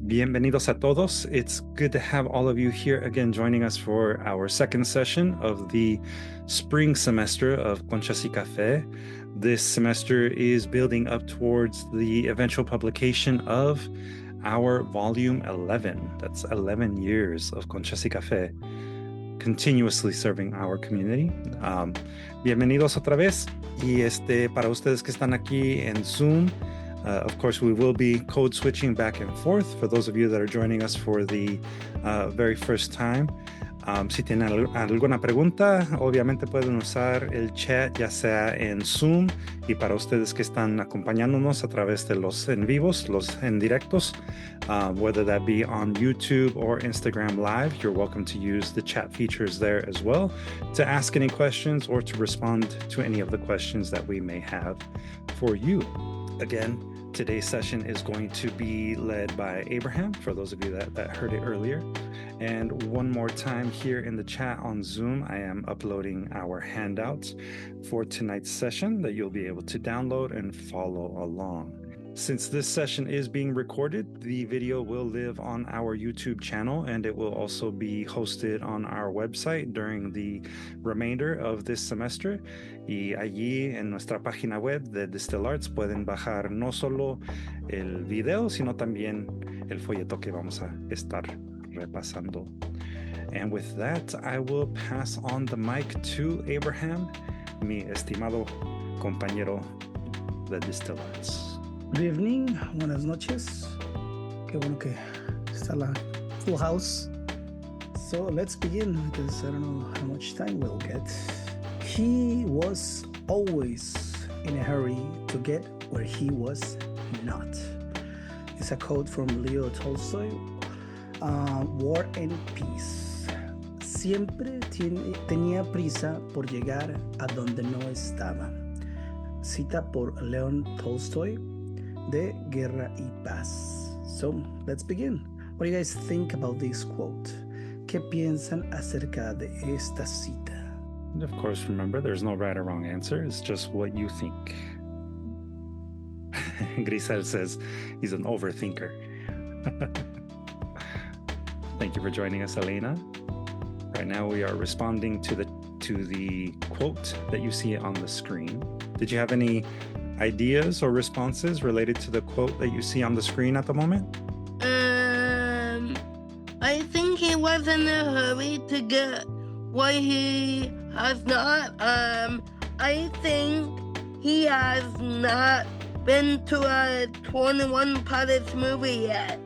Bienvenidos a todos. It's good to have all of you here again joining us for our second session of the spring semester of Conchas y Café. This semester is building up towards the eventual publication of our volume 11. That's 11 years of Conchas y Café, continuously serving our community. Bienvenidos otra vez. Y para ustedes que están aquí en Zoom, of course, we will be code switching back and forth for those of you that are joining us for the very first time. Si tienen alguna pregunta, obviamente pueden usar el chat ya sea en Zoom, y para ustedes que están acompañándonos a través de los en vivos, los en directos, whether that be on YouTube or Instagram Live, you're welcome to use the chat features there as well to ask any questions or to respond to any of the questions that we may have for you. Again, today's session is going to be led by Abraham, for those of you that heard it earlier. And one more time here in the chat on Zoom, I am uploading our handouts for tonight's session that you'll be able to download and follow along. Since this session is being recorded, the video will live on our YouTube channel, and it will also be hosted on our website during the remainder of this semester. Y allí en nuestra página web de DSTL Arts pueden bajar no solo el video, sino también el folleto que vamos a estar repasando. And with that, I will pass on the mic to Abraham, mi estimado compañero de DSTL Arts. Good evening, buenas noches. Qué bueno que está la full house. So let's begin, because I don't know how much time we'll get. He was always in a hurry to get where he was not. It's a quote from Leo Tolstoy, War and Peace. Siempre tenía prisa por llegar a donde no estaba. Cita por León Tolstoy, de Guerra y Paz. So let's begin. What do you guys think about this quote? ¿Qué piensan acerca de esta cita? And of course, remember, there's no right or wrong answer. It's just what you think. Grisel says he's an overthinker. Thank you for joining us, Elena. Right now we are responding to the quote that you see on the screen. Did you have any ideas or responses related to the quote that you see on the screen at the moment? I think he was in a hurry to get what he has not. I think he has not been to a 21 Pilots movie yet.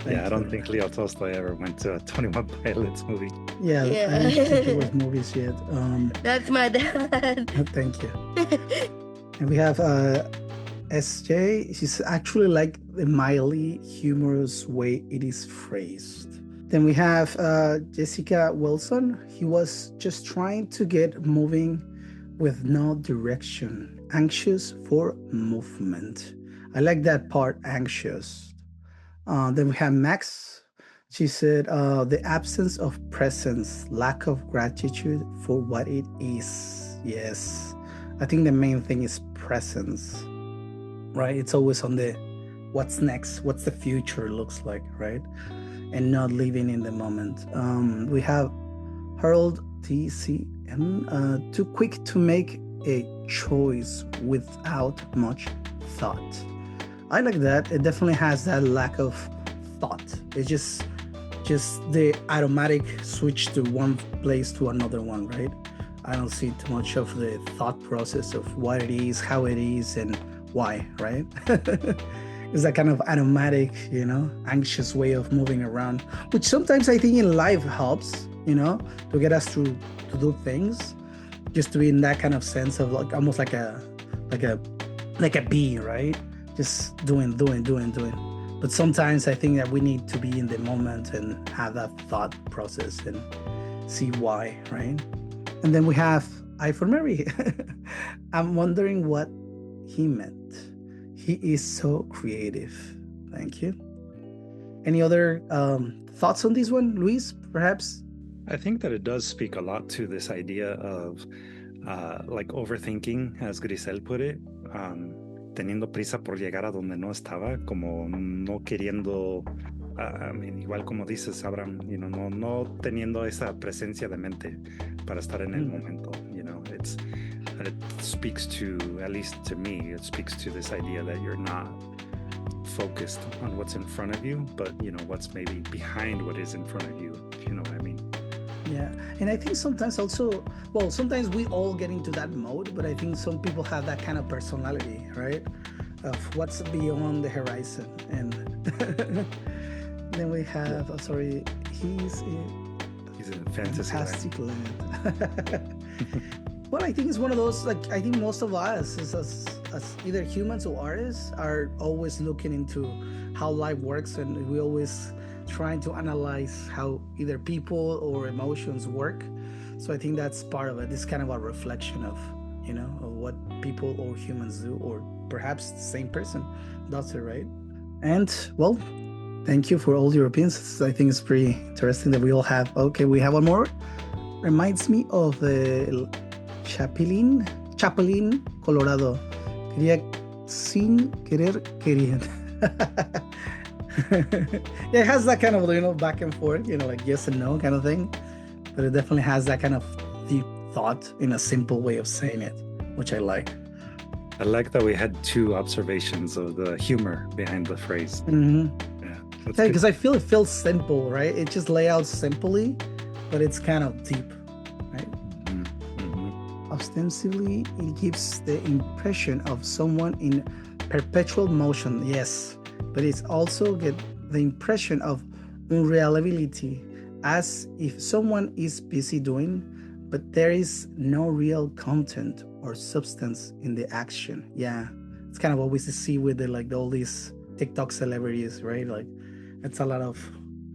Yeah, I don't think Leo Tolstoy ever went to a 21 Pilots movie. Yeah. I don't think it was movies yet. That's my dad. Thank you. And we have SJ. She's actually like the mildly humorous way it is phrased. Then we have Jessica Wilson. He was just trying to get moving with no direction, anxious for movement. I like that part, anxious. Then we have Max. She said, the absence of presence, lack of gratitude for what it is. Yes, I think the main thing is presence, right? It's always on the what's next, what's the future looks like, right? And not living in the moment. We have Harold TCM, too quick to make a choice without much thought. I like that. It definitely has that lack of thought. It's just the automatic switch to one place to another one, right? I don't see too much of the thought process of what it is, how it is, and why, right? It's that kind of automatic, anxious way of moving around, which sometimes I think in life helps, to get us to do things, just to be in that kind of sense of like almost like a bee, right? Just doing. But sometimes I think that we need to be in the moment and have that thought process and see why, right? And then we have I for Mary. I'm wondering what he meant. He is so creative. Thank you. Any other thoughts on this one, Luis, perhaps? I think that it does speak a lot to this idea of like overthinking, as Grisel put it. teniendo prisa por llegar a donde no estaba, como no queriendo, igual como dices, Abraham, no teniendo esa presencia de mente para estar en el momento, it speaks to, at least to me, it speaks to this idea that you're not focused on what's in front of you, but what's maybe behind what is in front of you, if you know what I mean. Yeah, and I think sometimes also, well, sometimes we all get into that mode, but I think some people have that kind of personality, right? Of what's beyond the horizon. And then we have, he's in fantastic land. Well, I think it's one of those, like, I think most of us as either humans or artists are always looking into how life works, and we always trying to analyze how either people or emotions work. So I think that's part of it. It's kind of a reflection of, of what people or humans do, or perhaps the same person does it, right? And well, thank you for all your opinions. I think it's pretty interesting that we all have. Okay, we have one more. Reminds me of the Chapulín, Colorado. Quería sin querer queriendo. Yeah, it has that kind of, back and forth, like yes and no kind of thing. But it definitely has that kind of deep thought in a simple way of saying it, which I like. I like that we had two observations of the humor behind the phrase. Mm-hmm. Yeah, because I feel it feels simple, right? It just lays out simply, but it's kind of deep, right? Mm-hmm. Ostensibly, it gives the impression of someone in perpetual motion, yes, but it's also get the impression of unreliability, as if someone is busy doing, but there is no real content or substance in the action. Yeah, it's kind of what we see with all these TikTok celebrities, right? Like, it's a lot of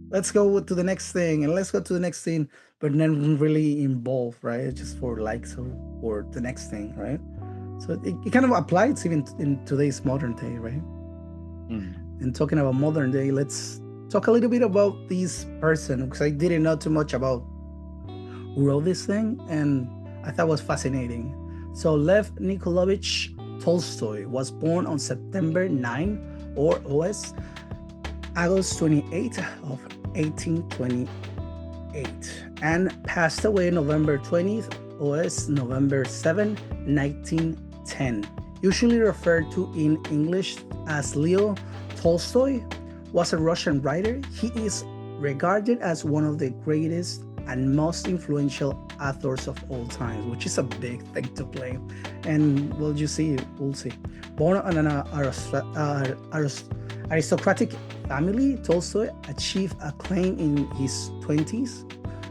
let's go to the next thing and let's go to the next thing, but not really involved, right? It's just for likes or the next thing, right? So it kind of applies even in today's modern day, right? And talking about modern day, let's talk a little bit about this person, because I didn't know too much about who wrote this thing, and I thought it was fascinating. So Lev Nicholavich Tolstoy was born on September 9 or OS August 28 of 1828 and passed away November 20th OS November 7, 1910. Usually referred to in English as Leo Tolstoy, was a Russian writer. He is regarded as one of the greatest and most influential authors of all time, which is a big thing to claim. And we'll see. Born in an aristocratic family, Tolstoy achieved acclaim in his 20s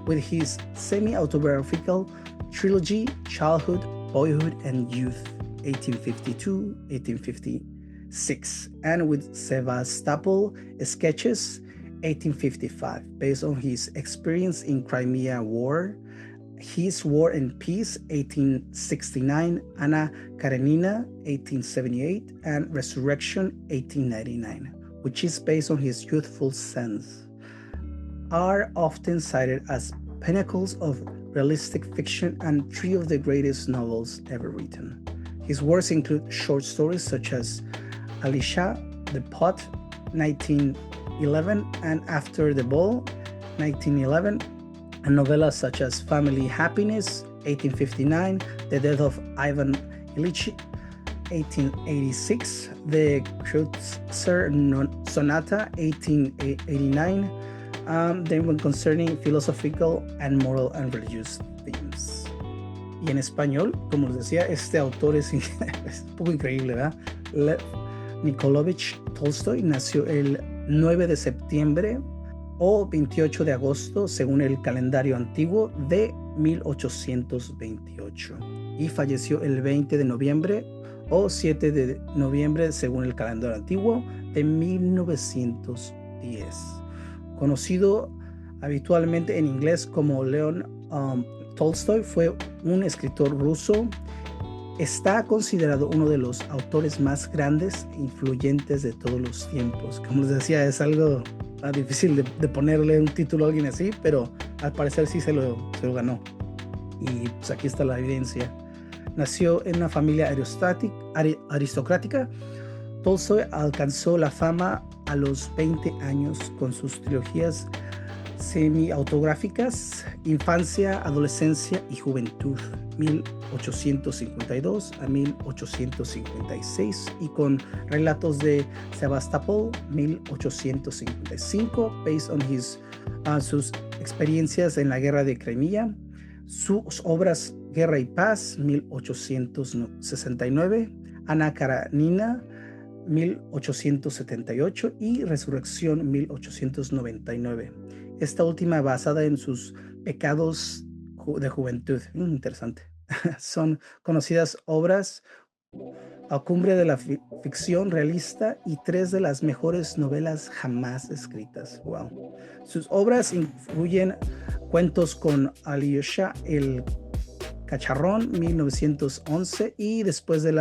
with his semi-autobiographical trilogy, Childhood, Boyhood, and Youth, 1852-1856, and with Sevastopol Sketches, 1855, based on his experience in Crimea War, His War and Peace, 1869, Anna Karenina, 1878, and Resurrection, 1899, which is based on his youthful sense, are often cited as pinnacles of realistic fiction and three of the greatest novels ever written. His works include short stories such as Alicia, The Pot, 1911, and After the Ball, 1911, and novellas such as Family Happiness, 1859, The Death of Ivan Ilyich, 1886, The Kreutzer Sonata, 1889, then when concerning philosophical and moral and religious themes. Y en español, como les decía, este autor es un poco increíble, ¿verdad? Lev Nicholavich Tolstoy nació el 9 de septiembre o 28 de agosto, según el calendario antiguo, de 1828, y falleció el 20 de noviembre o 7 de noviembre, según el calendario antiguo, de 1910. Conocido habitualmente en inglés como Leon Tolstoy, fue un escritor ruso. Está considerado uno de los autores más grandes e influyentes de todos los tiempos. Como les decía, es algo difícil de ponerle un título a alguien así, pero al parecer sí se lo ganó. Y pues aquí está la evidencia. Nació en una familia aristocrática, Tolstoy alcanzó la fama a los 20 años con sus trilogías semi-autográficas Infancia, Adolescencia y Juventud, 1852 a 1856, y con Relatos de Sebastopol, 1855, based on sus experiencias en la Guerra de Crimea. Sus obras Guerra y Paz, 1869, Ana Karenina, 1878 y Resurrección, 1899. Esta última basada en sus pecados de juventud. Interesante. Son conocidas obras a cumbre de la ficción realista y 3 de las mejores novelas jamás escritas. Wow. Sus obras incluyen cuentos con Alyosha el Cacharrón, 1911, y Después del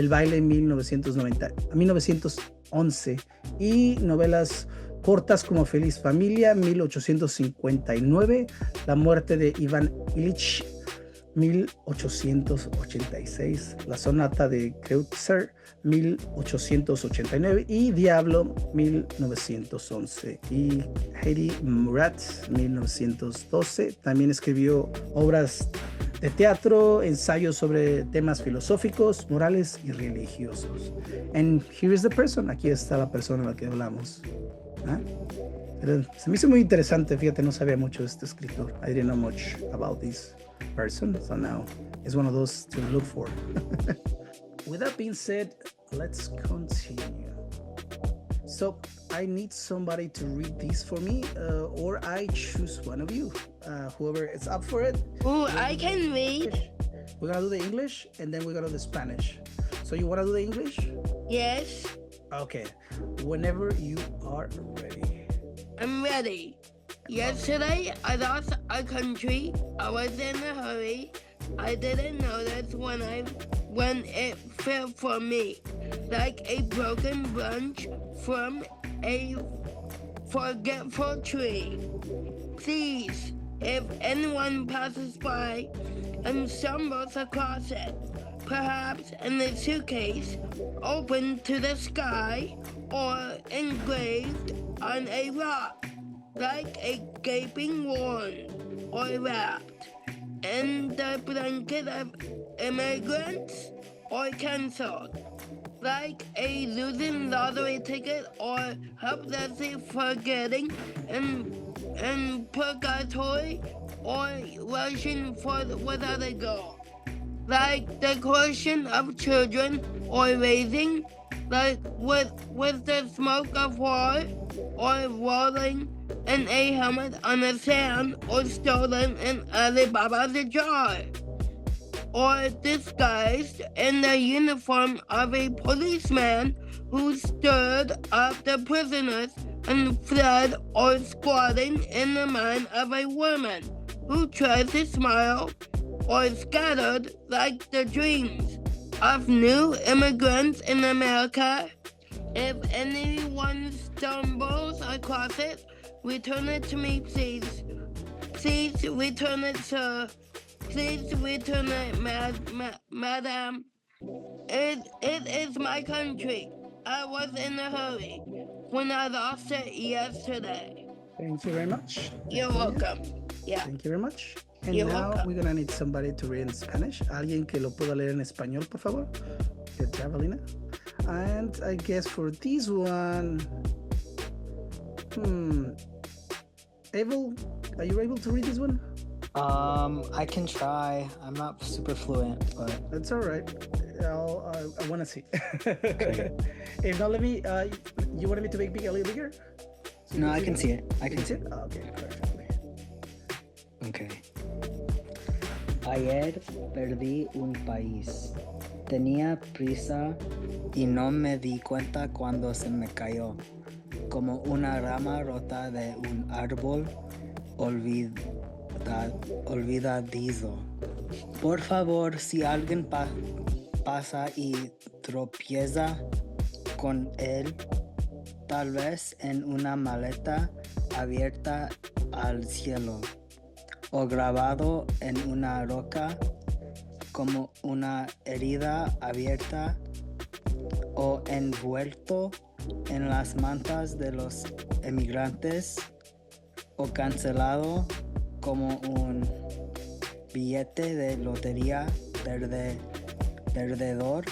baile, 1911, y novelas cortas como Feliz Familia, 1859, La muerte de Iván Ilich, 1886, La sonata de Kreutzer, 1889, y Diablo, 1911, y Heidi Murat, 1912. También escribió obras de teatro, ensayos sobre temas filosóficos, morales y religiosos. And here is the person. Aquí está la persona de la que hablamos. ¿Ah? Se me hizo muy interesante, fíjate, no sabía mucho de este escritor. I didn't know much about this person, so now it's one of those to look for. With that being said, let's continue. So I need somebody to read this for me, or I choose one of you, whoever is up for it. Ooh, I can read. We're gonna do the English and then we're gonna do the Spanish. So you wanna do the English? Yes, Okay, whenever you are ready. I'm ready. Yesterday, I lost a country. I was in a hurry. I didn't notice when it fell for me, like a broken branch from a forgetful tree. Please, if anyone passes by and stumbles across it, perhaps in a suitcase open to the sky or engraved on a rock, like a gaping wound, or wrapped in the blanket of immigrants, or cancelled, like a losing lottery ticket, or helplessly forgetting in purgatory, or rushing for without a goal, like the question of children, or raising, like with the smoke of war, or rolling in a helmet on the sand, or stolen in Alibaba's jar, or disguised in the uniform of a policeman who stirred up the prisoners and fled, or squatting in the mind of a woman who tries to smile, or scattered like the dreams of new immigrants in America. If anyone stumbles across it, return it to me, please. Please return it, sir. Please return it, madam. It is my country. I was in a hurry when I lost it yesterday. Thank you very much. You're welcome. Yeah. Thank you very much. And You're now welcome. we're gonna need somebody to read in Spanish. Alguien que lo pueda leer en español, por favor. Javelina. And I guess for this one, Abel, are you able to read this one? I can try. I'm not super fluent, but That's all right. I want to see. Okay. If not, let me. You wanted me to make big a little bigger? So no, you I can see it. I You can see it? it. Oh, okay, perfectly. Okay. Ayer perdí un país. Tenía prisa y no me di cuenta cuando se me cayó, como una rama rota de un árbol olvidadizo. Por favor, si alguien pasa y tropieza con él, tal vez en una maleta abierta al cielo o grabado en una roca, como una herida abierta o envuelto en las mantas de los emigrantes o cancelado como un billete de lotería perdedor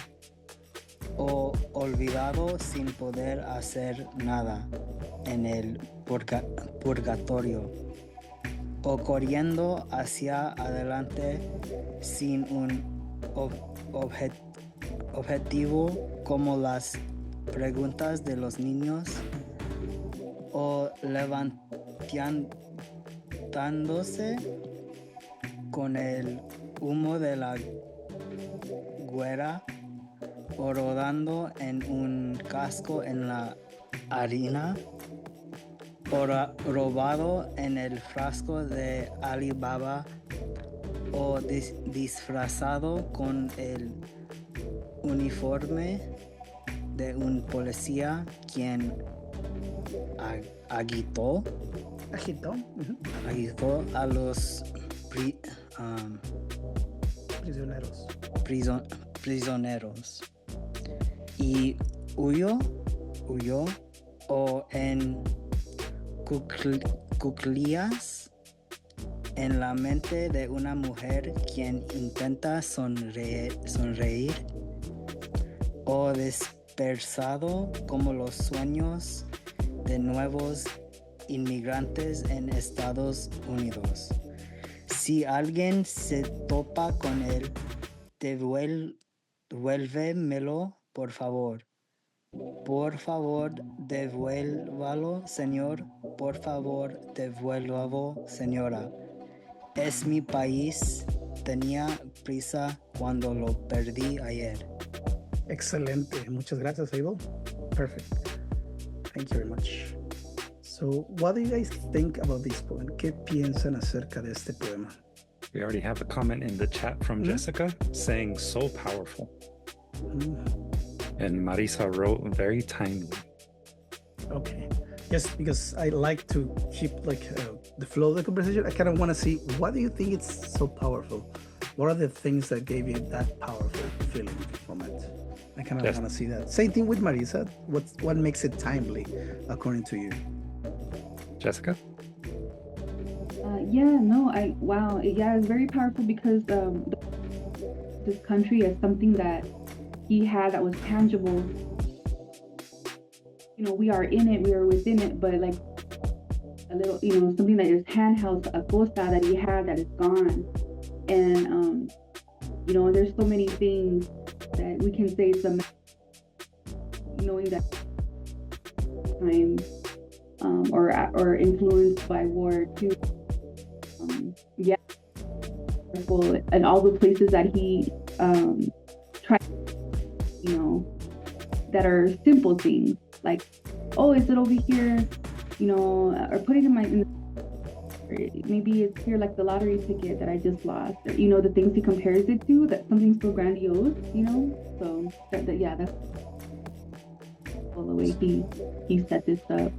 o olvidado sin poder hacer nada en el purgatorio o corriendo hacia adelante sin un objetivo como las preguntas de los niños o levantándose con el humo de la guerra o rodando en un casco en la harina o robado en el frasco de Alibaba o disfrazado con el uniforme de un policía quien agitó a los prisioneros y huyó o en cuclillas en la mente de una mujer quien intenta sonreír o dispersado como los sueños de nuevos inmigrantes en Estados Unidos. Si alguien se topa con él, devuélvemelo, por favor. Por favor, devuélvalo, señor. Por favor, devuélvalo, señora. Es mi país. Tenía prisa cuando lo perdí ayer. Excelente. Muchas gracias, Abel. Perfect. Thank you very much. So, what do you guys think about this poem? ¿Qué piensan acerca de este poema? We already have a comment in the chat from Jessica saying so powerful. And Marisa wrote very timely. Okay. Just because I like to keep the flow of the conversation, I kind of want to see, what do you think it's so powerful? What are the things that gave you that powerful feeling from it? I kind of want to see that. Same thing with Marisa. What makes it timely, according to you? Jessica? It's very powerful because this country is something that he had that was tangible. You know, we are in it, we are within it, but like a little, something that is handheld, a cosa that he had that is gone. And, there's so many things that we can say it's knowing that time or influenced by war too. And all the places that he tried, that are simple things like, oh, is it over here, or put it maybe it's here, like the lottery ticket that I just lost, or, the things he compares it to, that something so grandiose, so that's the way he set this up.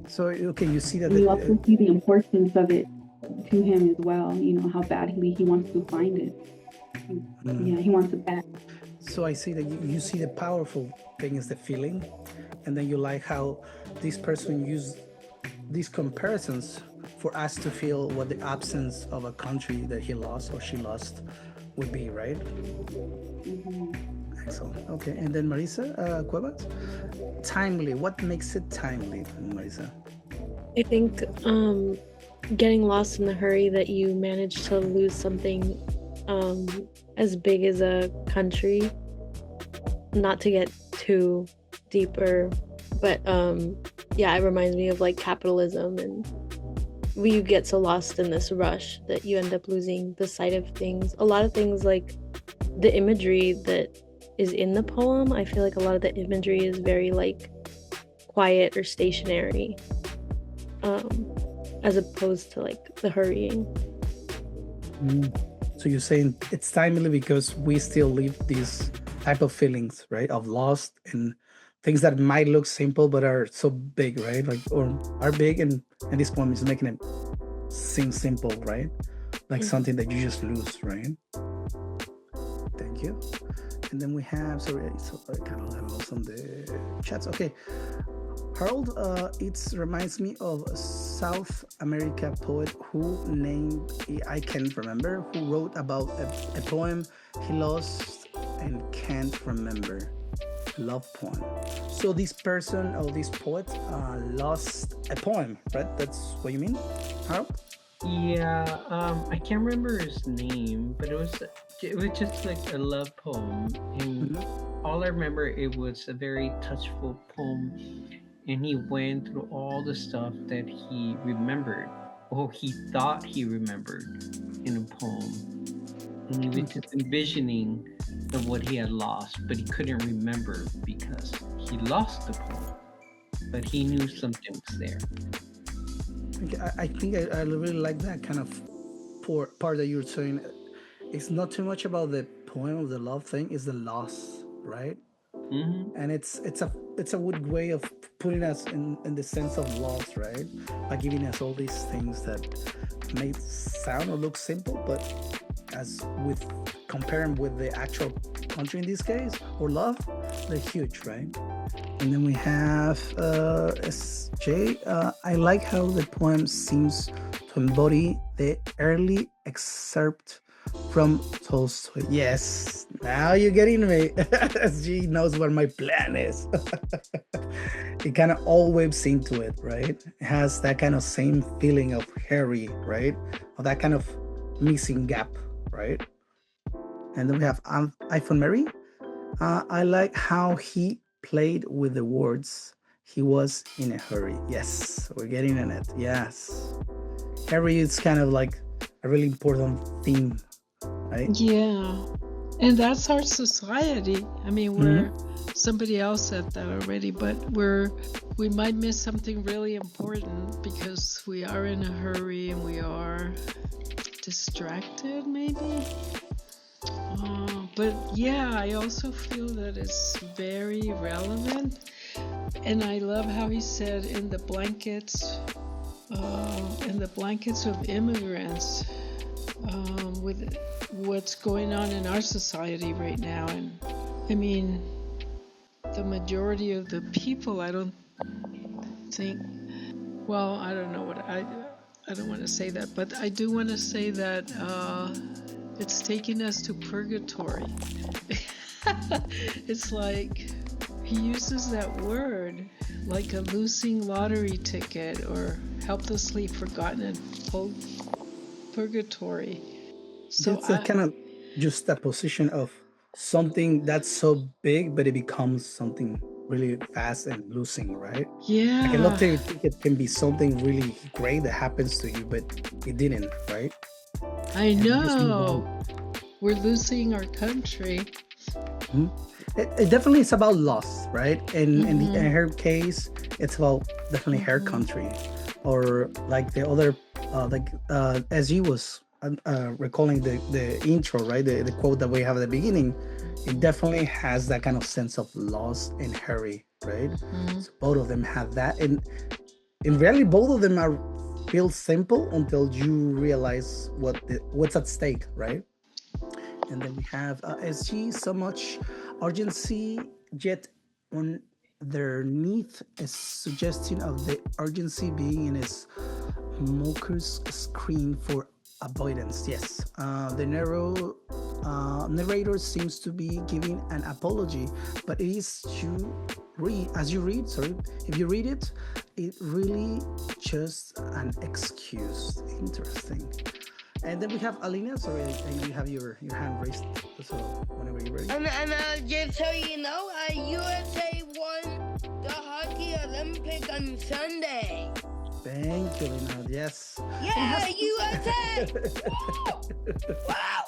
So, okay, you see that... We also see the importance of it to him as well, how badly he wants to find it. Yeah, he wants it back. So I see that you see the powerful thing is the feeling, and then you like how this person used these comparisons for us to feel what the absence of a country that he lost or she lost would be, right? Excellent. Okay, and then Marisa Cuevas, timely. What makes it timely, Marisa? I think getting lost in the hurry that you managed to lose something as big as a country, not to get too deeper, but it reminds me of like capitalism, and you get so lost in this rush that you end up losing the sight of things. A lot of things, like the imagery that is in the poem, I feel like a lot of the imagery is very like quiet or stationary, as opposed to like the hurrying. So you're saying it's timely because we still live these type of feelings, right? Of lost and things that might look simple but are so big, right? Like, or are big, and this poem is making it seem simple, right? Like something that you just lose, right? Thank you. And then we have, sorry, so I kind of lost on the chats. Okay. Harold, it reminds me of a South America poet who named, I can't remember, who wrote about a poem he lost and can't remember. Love poem. So this person or this poet lost a poem, right? That's what you mean, Harold? Yeah, I can't remember his name, but it was just like a love poem, and all I remember, it was a very touchful poem, and he went through all the stuff that he remembered, or he thought he remembered in a poem, and he was just envisioning of what he had lost, but he couldn't remember because he lost the poem, but he knew something was there. I think I really like that kind of part that you're saying. It's not too much about the poem of the love thing; it's the loss, right? And it's a good way of putting us in the sense of loss, right? By giving us all these things that may sound or look simple, but as with comparing with the actual country in this case or love, they're huge, right? And then we have SJ. I like how the poem seems to embody the early excerpt from Tolstoy. Yes, now you're getting me. SG knows what my plan is. It kind of all whips into it, right? It has that kind of same feeling of Harry, right? Or that kind of missing gap, right? And then we have iPhone Mary. I like how he played with the words. He was in a hurry. Yes, we're getting in it. Yes. Hurry is kind of like a really important theme, right? Yeah. And that's our society. I mean, we're somebody else said that already, but we might miss something really important because we are in a hurry and we are distracted maybe. But yeah, I also feel that it's very relevant, and I love how he said in the blankets of immigrants, with what's going on in our society right now. And I mean, the majority of the people, I don't think, well, I don't know what I don't want to say that, but I do want to say that it's taking us to purgatory. It's like he uses that word like a losing lottery ticket or helplessly forgotten in purgatory. So it's a kind of juxtaposition of something that's so big, but it becomes something really fast and losing, right? Yeah. Like a lottery ticket can be something really great that happens to you, but it didn't, right? I know. We're losing our country. It definitely is about loss, right? And in her case, it's about definitely her country, or like the other, as he was recalling the intro, right? The quote that we have at the beginning, it definitely has that kind of sense of loss and hurry, right? So both of them have that, and really both of them feel simple until you realize what's at stake, right? And then we have SG, so much urgency, yet underneath a suggestion of the urgency being in a smoker's screen for avoidance. Yes, the narrator seems to be giving an apology, but it is if you read it, it really just an excuse. Interesting. And then we have Alina. Sorry, I know you have your hand raised. So whenever you're ready. And just so you know, USA won the Hockey Olympic on Sunday. Thank you, Alina. Yes. Yeah, USA! Wow!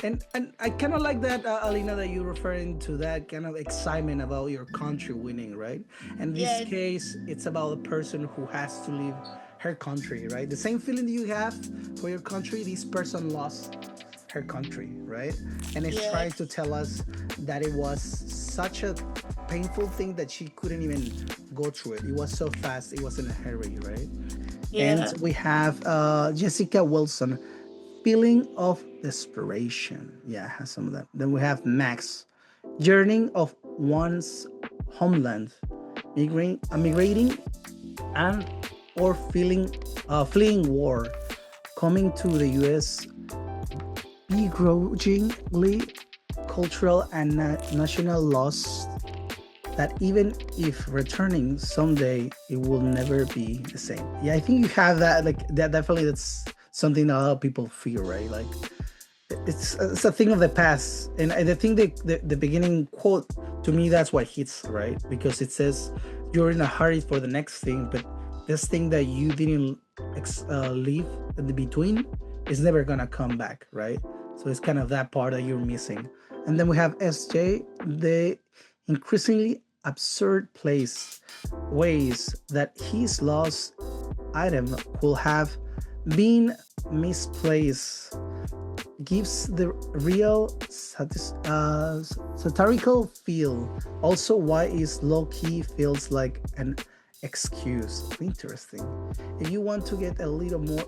And I kind of like that, Alina, that you're referring to that kind of excitement about your country winning, right? And in this case, it's about a person who has to leave her country, right? The same feeling that you have for your country, this person lost her country, right? And it's trying to tell us that it was such a painful thing that she couldn't even go through it. It was so fast, it was in a hurry, right? And we have Jessica Wilson. feeling of desperation. Yeah, has some of that. Then we have Max, yearning of one's homeland, migrating and or fleeing war, coming to the U.S. begrudgingly, cultural and national loss that even if returning someday, it will never be the same. Yeah, I think you have that. Like that, definitely, that's something that a lot of people feel, right? Like it's a thing of the past, and I think the beginning quote to me, that's what hits, right? Because it says you're in a hurry for the next thing, but this thing that you didn't leave in the between is never gonna come back, right? So it's kind of that part that you're missing. And then we have SJ, the increasingly absurd ways that his lost item could have been misplaced, gives the real satirical feel. Also, why is low-key feels like an excuse. Interesting. If you want to get a little more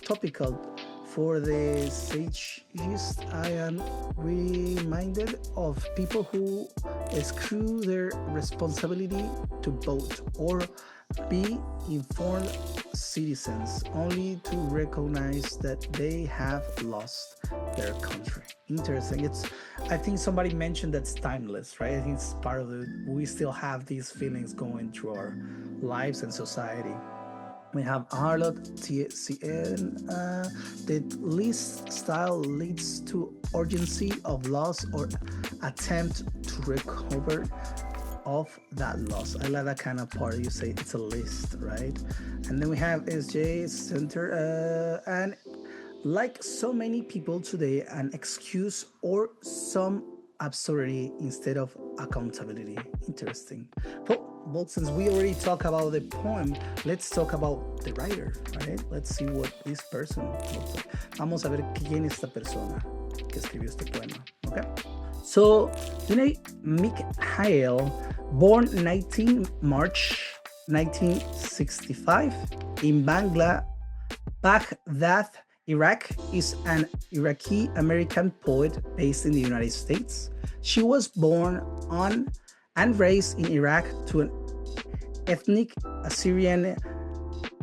topical for the sages, I am reminded of people who screw their responsibility to vote or be informed citizens only to recognize that they have lost their country. Interesting. I think somebody mentioned that's timeless, right? I think it's part of it. We still have these feelings going through our lives and society. We have Harlot TCN. The least style leads to urgency of loss or attempt to recover of that loss. I like that kind of part. You say it's a list, right? And then we have SJ Center, and like so many people today, an excuse or some absurdity instead of accountability. Interesting. But since we already talked about the poem, let's talk about the writer, right? Let's see what this person looks like. Vamos a ver quién es esta persona que escribió este poema, okay? So, Mikhail, born 19 March 1965 in Baghdad, Iraq, is an Iraqi-American poet based in the United States. She was born on and raised in Iraq to an ethnic Assyrian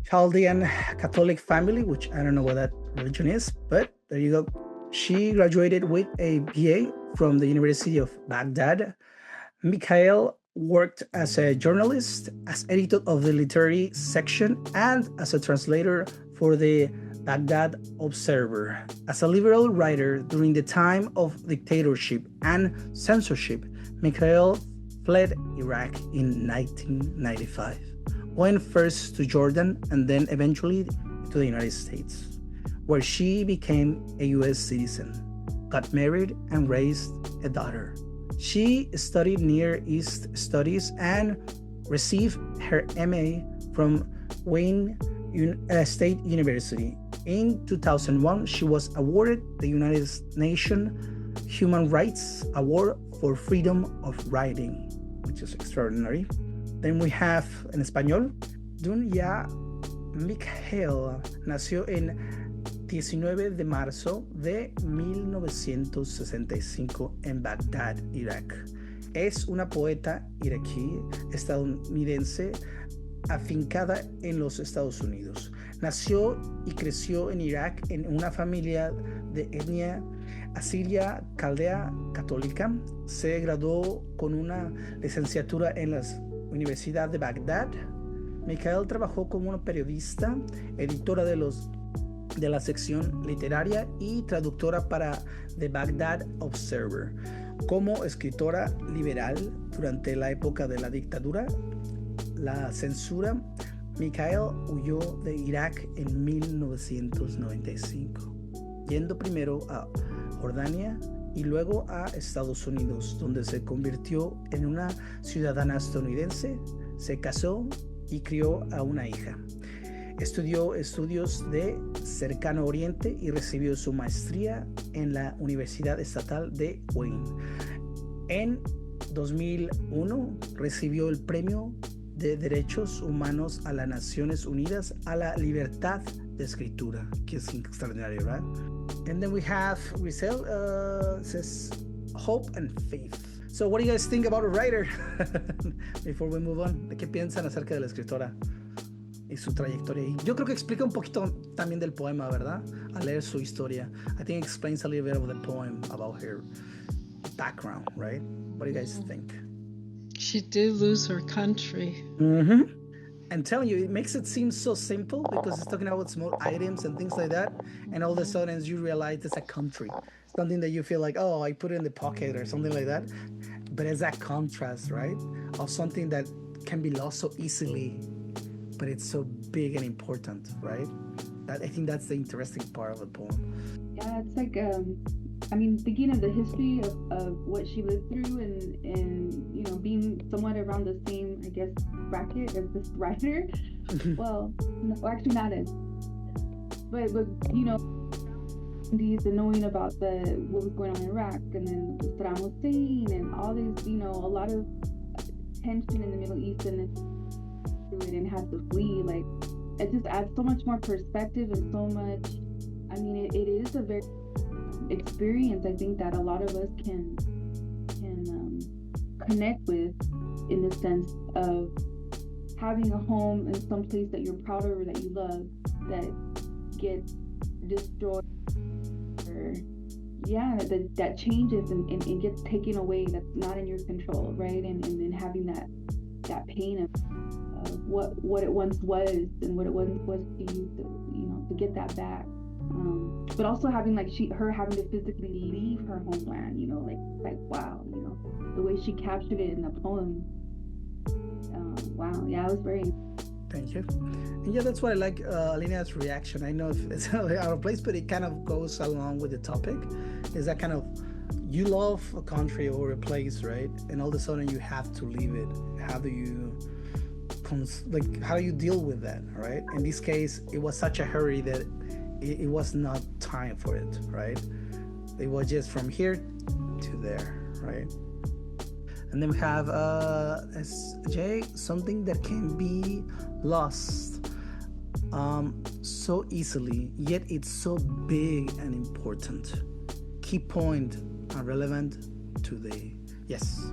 Chaldean Catholic family, which I don't know what that religion is, but there you go. She graduated with a BA from the University of Baghdad. Mikhail worked as a journalist, as editor of the literary section, and as a translator for the Baghdad Observer. As a liberal writer during the time of dictatorship and censorship, Mikhail fled Iraq in 1995, went first to Jordan and then eventually to the United States, where she became a US citizen, got married and raised a daughter. She studied Near East Studies and received her MA from Wayne State University. In 2001, she was awarded the United Nations Human Rights Award for Freedom of Writing, which is extraordinary. Then we have, en español, Dunya. Mikhail nació en 19 de marzo de 1965 en Bagdad, Irak. Es una poeta iraquí estadounidense afincada en los Estados Unidos. Nació y creció en Irak en una familia de etnia asiria caldea católica. Se graduó con una licenciatura en la Universidad de Bagdad. Mikhail trabajó como una periodista, editora de la sección literaria y traductora para The Baghdad Observer. Como escritora liberal durante la época de la dictadura, la censura, Mikhail huyó de Irak en 1995, yendo primero a Jordania y luego a Estados Unidos, donde se convirtió en una ciudadana estadounidense, se casó y crió a una hija. Estudió estudios de Cercano Oriente y recibió su maestría en la Universidad Estatal de Wayne. En 2001 recibió el Premio de Derechos Humanos a las Naciones Unidas a la Libertad de Escritura, que es extraordinario, ¿verdad? And then we have Giselle, says hope and faith. So what do you guys think about a writer? Before we move on, ¿de qué piensan acerca de la escritora y su trayectoria? Y yo creo que explica un poquito también del poema, ¿verdad? Al leer su historia. I think it explains a little bit of the poem about her background, right? What do you guys think? She did lose her country. Mm-hmm. And telling you, it makes it seem so simple because it's talking about small items and things like that. And all of a sudden you realize it's a country. Something that you feel like, oh, I put it in the pocket or something like that. But it's that contrast, right? Of something that can be lost so easily, but it's so big and important, right? I think that's the interesting part of the poem. Yeah, it's like, I mean, thinking of the history of what she lived through and you know, being somewhat around the same, I guess, bracket as this writer. Well, no, actually not as, but you know, and knowing about what was going on in Iraq, and then Saddam Hussein and all these, you know, a lot of tension in the Middle East, and had to flee. Like, it just adds so much more perspective and so much. I mean, it is a very experience, I think, that a lot of us can connect with, in the sense of having a home in some place that you're proud of or that you love that gets destroyed, or that changes and gets taken away, that's not in your control, right? And then having that pain of what it once was and what it once was to you, to get that back. But also having her having to physically leave her homeland, you know, like wow, you know, the way she captured it in the poem. Wow, yeah, it was very. Thank you. And yeah, that's why I like Alina's reaction. I know it's out of place, but it kind of goes along with the topic. Is that kind of, you love a country or a place, right? And all of a sudden you have to leave it. How do you deal with that, right? In this case, it was such a hurry that it was not time for it, right? It was just from here to there, right? And then we have SJ, something that can be lost so easily, yet it's so big and important. Key point and relevant today. Yes,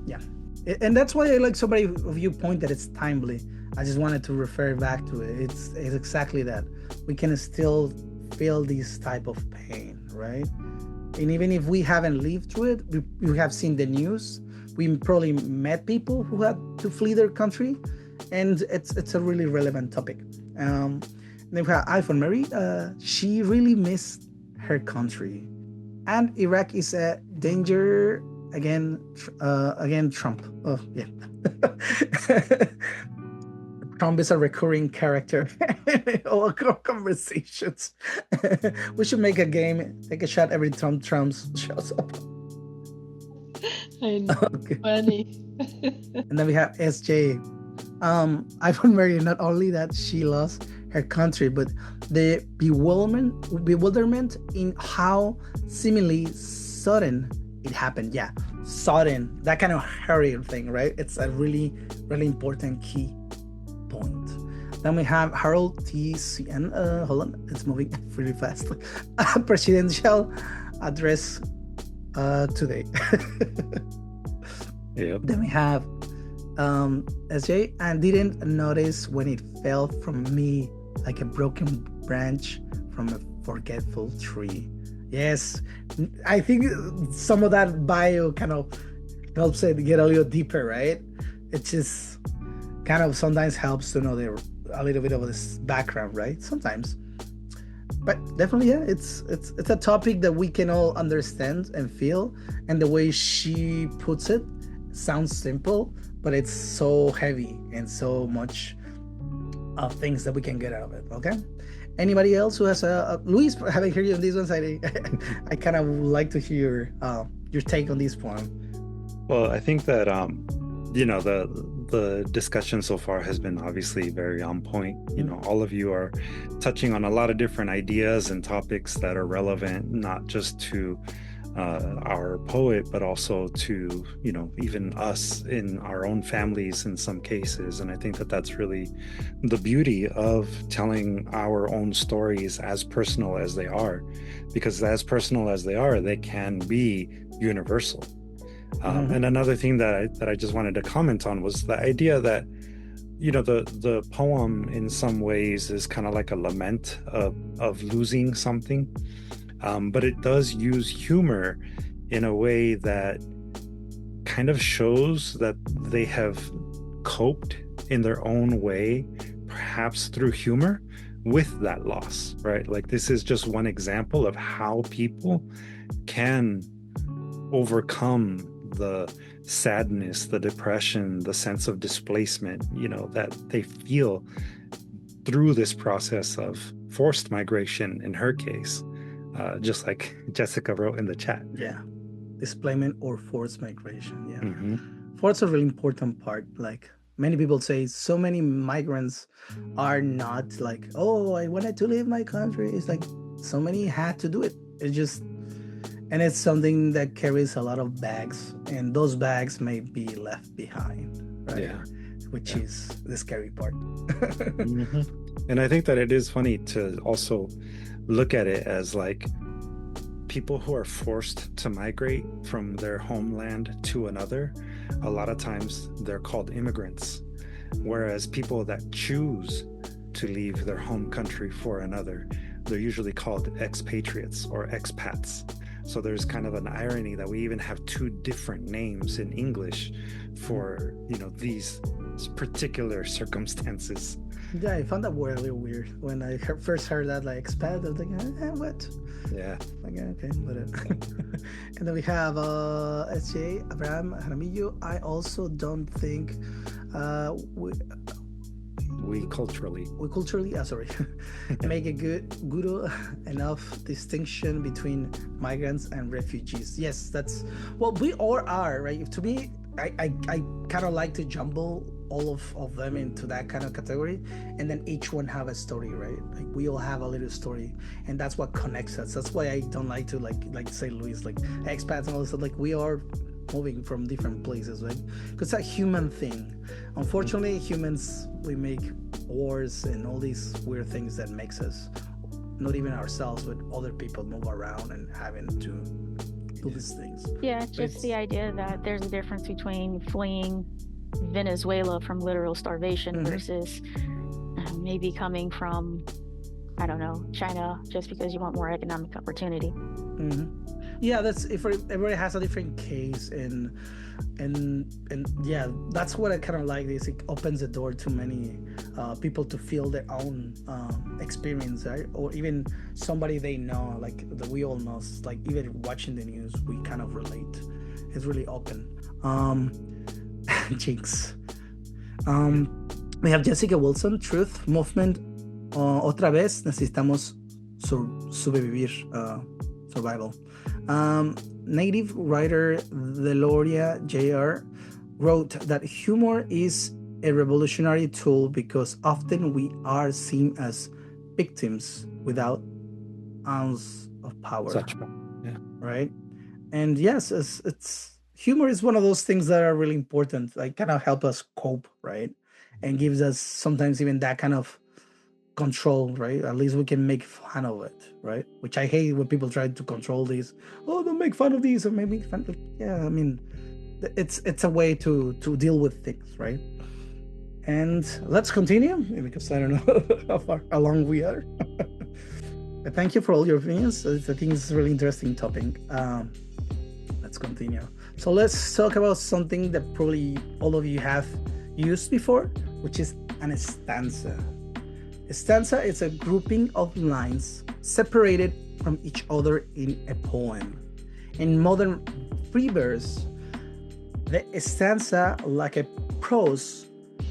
yeah. And that's why I like so many of you point that it's timely. I just wanted to refer back to it. It's exactly that. We can still feel this type of pain, right? And even if we haven't lived through it, we have seen the news. We probably met people who had to flee their country, and it's a really relevant topic. Then we have iPhone Mary. She really missed her country, and Iraq is a danger again. Trump. Oh yeah. Trump is a recurring character in all our conversations. We should make a game, take a shot every time Trump shows up. I know. Okay. Funny. And then we have SJ. iPhone Mary, not only that she lost her country, but the bewilderment in how seemingly sudden it happened. Yeah, sudden. That kind of hurry thing, right? It's a really, really important key point. Then we have Harold TCN. Hold on, it's moving really fast. Presidential address today. Yep. Then we have SJ, and didn't notice when it fell from me like a broken branch from a forgetful tree. Yes, I think some of that bio kind of helps it get a little deeper, right? It just kind of sometimes helps to know a little bit of this background, right? Sometimes. But definitely, yeah, it's a topic that we can all understand and feel, and the way she puts it sounds simple, but it's so heavy and so much of things that we can get out of it. Okay, anybody else who has Luis, having heard you on these ones, I kind of would like to hear your take on this poem. Well, I think that you know, the discussion so far has been obviously very on point. You know, all of you are touching on a lot of different ideas and topics that are relevant, not just to our poet, but also to, you know, even us in our own families in some cases. And I think that that's really the beauty of telling our own stories, as personal as they are, because as personal as they are, they can be universal. And another thing that I just wanted to comment on was the idea that, you know, the poem in some ways is kind of like a lament of losing something. But it does use humor in a way that kind of shows that they have coped in their own way, perhaps through humor, with that loss, right? Like, this is just one example of how people can overcome the sadness, the depression, the sense of displacement, you know, that they feel through this process of forced migration in her case. Just like Jessica wrote in the chat. Yeah, displacement or forced migration. Yeah, forced a really important part. Like, many people say, so many migrants are not like, oh, I wanted to leave my country. It's like so many had to do it. It's just, and it's something that carries a lot of bags, and those bags may be left behind, right? Yeah, which is the scary part. And I think that it is funny to also look at it as like people who are forced to migrate from their homeland to another, a lot of times they're called immigrants, whereas people that choose to leave their home country for another, they're usually called expatriates or expats. So there's kind of an irony that we even have two different names in English for, you know, these particular circumstances. Yeah, I found that really weird when I first heard that, like, expat. I was like, what? Yeah. Like, okay, but and then we have SJ Abraham Jaramillo. I also don't think we culturally make a good enough distinction between migrants and refugees. Yes, that's what we all are, right? To me, I kind of like to jumble all of them into that kind of category, and then each one have a story, right? Like, we all have a little story, and that's what connects us. That's why I don't like to like say Luis, like expats and all this stuff. Like, we are moving from different places, right? Because it's a human thing. Unfortunately, humans, we make wars and all these weird things that makes us, not even ourselves, but other people, move around and having to do these things. Yeah, just the idea that there's a difference between fleeing Venezuela from literal starvation versus maybe coming from, I don't know, China, just because you want more economic opportunity. Yeah, that's, if everybody has a different case, and yeah, that's what I kind of like. This, it opens the door to many people to feel their own experience, right? Or even somebody they know, like that we all know, like even watching the news, we kind of relate. It's really open. Jinx. We have Jessica Wilson, Truth Movement. Otra vez necesitamos sobrevivir, survival. Native writer Deloria Jr. wrote that humor is a revolutionary tool because often we are seen as victims without ounce of power. Yeah. Right? And yes, it's humor is one of those things that are really important, like kind of help us cope, right? And gives us sometimes even that kind of control, right? At least we can make fun of it, right? Which I hate when people try to control these. Oh, don't make fun of these, or make fun of, yeah, I mean, it's a way to deal with things, right? And let's continue, because I don't know how long we are. But thank you for all your opinions. I think it's a really interesting topic. Let's continue. So let's talk about something that probably all of you have used before, which is an stanza. A stanza is a grouping of lines separated from each other in a poem. In modern free verse, the stanza, like a prose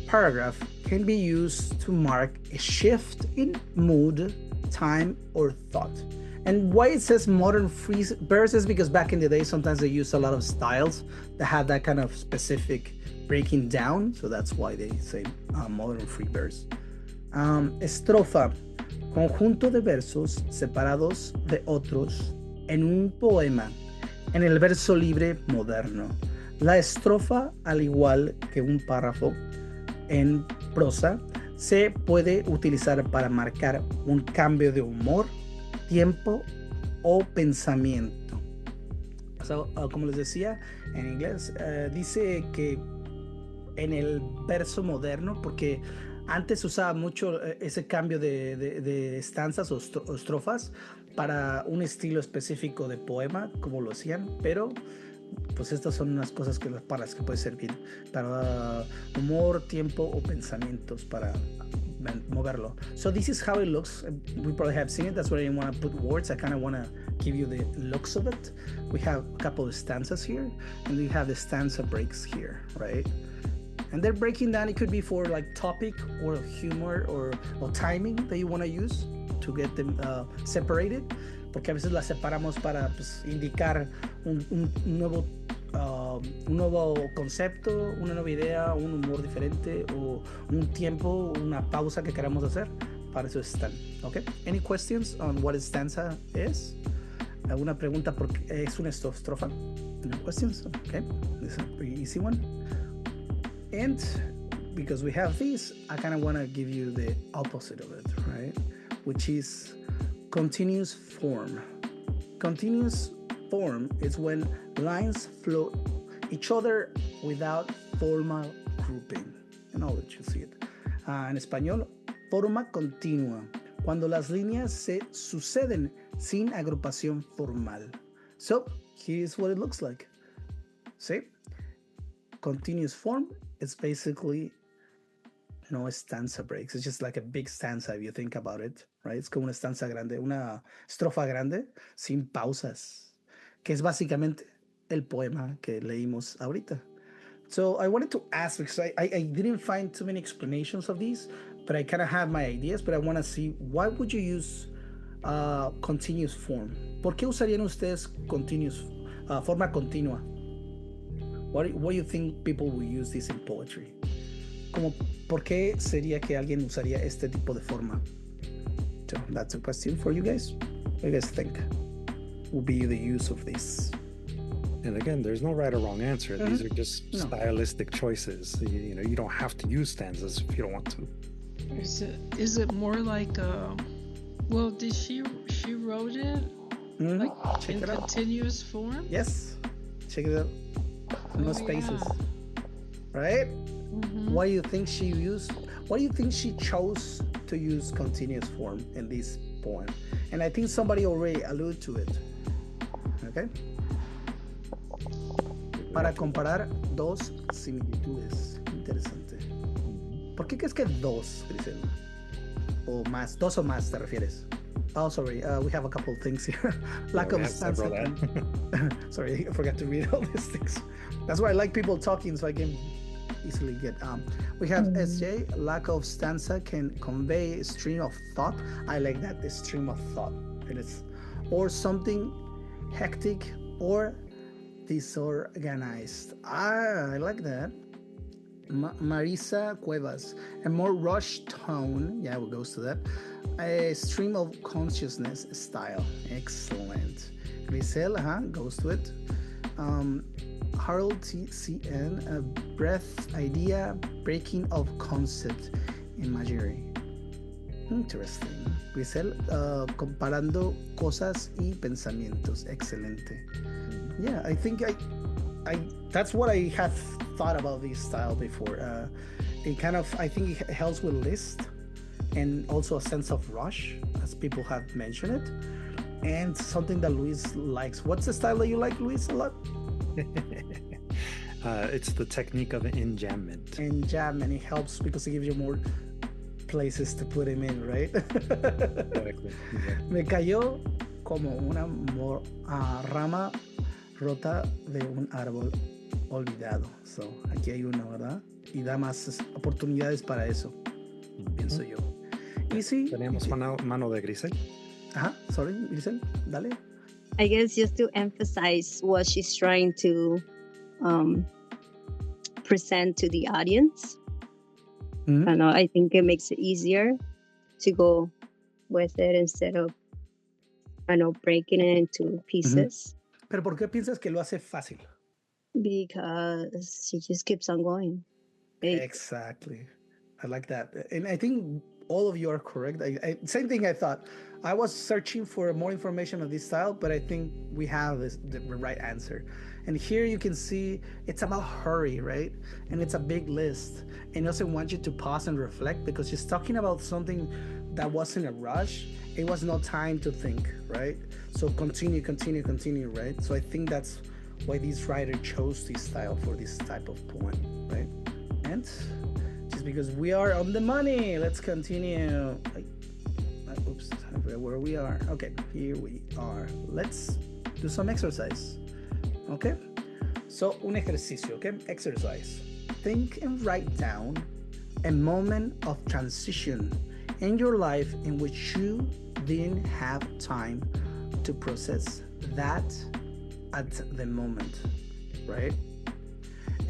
paragraph, can be used to mark a shift in mood, time, or thought. And why it says modern free verse is because back in the day, sometimes they use a lot of styles that have that kind of specific breaking down. So that's why they say modern free verse. Estrofa, conjunto de versos separados de otros en un poema en el verso libre moderno. La estrofa, al igual que un párrafo en prosa, se puede utilizar para marcar un cambio de humor, tiempo o pensamiento. So, como les decía en inglés, dice que en el verso moderno, porque antes usaba mucho ese cambio de estanzas o estrofas para un estilo específico de poema, como lo hacían, pero pues estas son unas cosas para las que puede servir, para humor, tiempo o pensamientos, para moverlo. So this is how it looks. We probably have seen it. That's why I didn't want to put words. I kind of want to give you the looks of it. We have a couple of stanzas here, and we have the stanza breaks here, right? And they're breaking down. It could be for like topic or humor or timing that you want to use to get them separated. Porque a veces las separamos para pues, indicar un nuevo concepto, una nueva idea, un humor diferente o un tiempo, una pausa que queramos hacer. Para eso están. Okay. Any questions on what a stanza is? ¿Alguna pregunta porque es una estrofa? No questions? Okay. This is a pretty easy one. And because we have these, I kind of want to give you the opposite of it, right? Which is continuous form. Continuous form is when lines flow each other without formal grouping. And I'll let you see it. En español, forma continua. Cuando las líneas se suceden sin agrupación formal. So, here's what it looks like. See? Continuous form is basically no stanza breaks. It's just like a big stanza if you think about it, right? Es como una stanza grande, una estrofa grande sin pausas, que es básicamente el poema que leímos ahorita. So I wanted to ask, because I didn't find too many explanations of these, but I kind of have my ideas, but I want to see, why would you use continuous form? ¿Por qué usarían ustedes forma continua? What do you think people will use this in poetry? ¿Por qué sería que alguien usaría este tipo de forma? So that's a question for you guys. What do you guys think will be the use of this? And again, there's no right or wrong answer. Mm-hmm. These are just stylistic choices. You know, you don't have to use stanzas if you don't want to. Is it more like well, did she wrote it like Check in it out. Continuous form? Yes. Check it out. No spaces. Yeah. Right? Mm-hmm. Why do you think she chose to use continuous form in this poem? And I think somebody already alluded to it. Okay? Para comparar dos similitudes. Interesante. ¿Por qué crees que dos, Grisel? O más, dos o más te refieres? Oh, sorry, we have a couple of things here. Lack of stanza. Sorry, I forgot to read all these things. That's why I like people talking so I can easily get. We have SJ, lack of stanza can convey a stream of thought. I like that, the stream of thought. It is, or something hectic or disorganized. I like that. Marisa Cuevas, a more rushed tone. Yeah, it goes to that. A stream of consciousness style. Excellent. Grisel, goes to it. Harold TCN, a breath, idea, breaking of concept, imagery. Interesting. Grisel, comparando cosas y pensamientos. Excelente. Yeah, I think I that's what I have thought about this style before. It kind of, I think it helps with list and also a sense of rush, as people have mentioned it, and something that Luis likes. What's the style that you like, Luis, a lot? It's the technique of enjambment. Enjambment, it helps because it gives you more places to put him in, right? Exactly. Me cayó como una rama rota de un árbol olvidado. So, aquí hay uno, ¿verdad? Y da más oportunidades para eso, pienso yo. Y sí. Tenemos mano de Grisel. Sorry, Grisel, dale. I guess just to emphasize what she's trying to present to the audience. I know, I think it makes it easier to go with it instead of, breaking it into pieces. Pero ¿por qué piensas que lo hace fácil? Because he just keeps on going. Exactly. I like that. And I think all of you are correct. Same thing I thought. I was searching for more information on this style, but I think we have the right answer. And here you can see it's about hurry, right? And it's a big list. And also want you to pause and reflect because she's talking about something that wasn't a rush. It was no time to think, right? So continue, right? So I think that's why this writer chose this style for this type of poem, right? And just because we are on the money, let's continue. Oops, I forgot where we are. Okay, here we are. Let's do some exercise. Okay, so un ejercicio. Okay, exercise. Think and write down a moment of transition in your life in which you didn't have time to process that at the moment, right?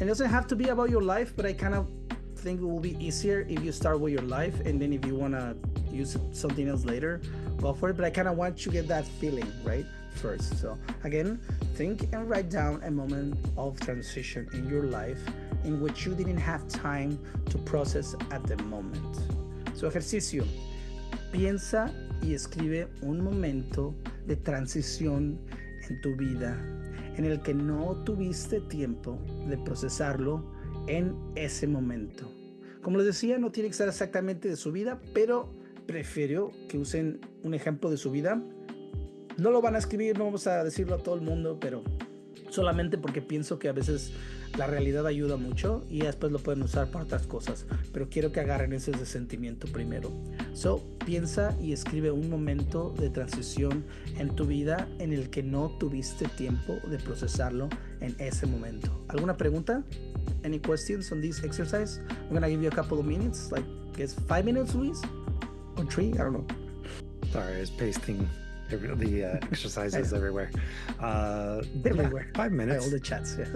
It doesn't have to be about your life, but I kind of think it will be easier if you start with your life, and then if you want to use something else later, go for it. But I kind of want you to get that feeling right first. So again, think and write down a moment of transition in your life in which you didn't have time to process at the moment. So ejercicio, piensa y escribe un momento de transición en tu vida en el que no tuviste tiempo de procesarlo en ese momento. Como les decía, no tiene que ser exactamente de su vida, pero prefiero que usen un ejemplo de su vida. No lo van a escribir, no vamos a decirlo a todo el mundo, pero solamente porque pienso que a veces la realidad ayuda mucho y después lo pueden usar para otras cosas, pero quiero que agarren ese sentimiento primero. So, piensa y escribe un momento de transición en tu vida en el que no tuviste tiempo de procesarlo en ese momento. ¿Alguna pregunta? Any questions on this exercise? I'm gonna give you a couple of minutes, like guess 5 minutes, Luis, or 3, I don't know. Sorry, I was pasting the exercises everywhere. Everywhere. 5 minutes. All the chats, yeah.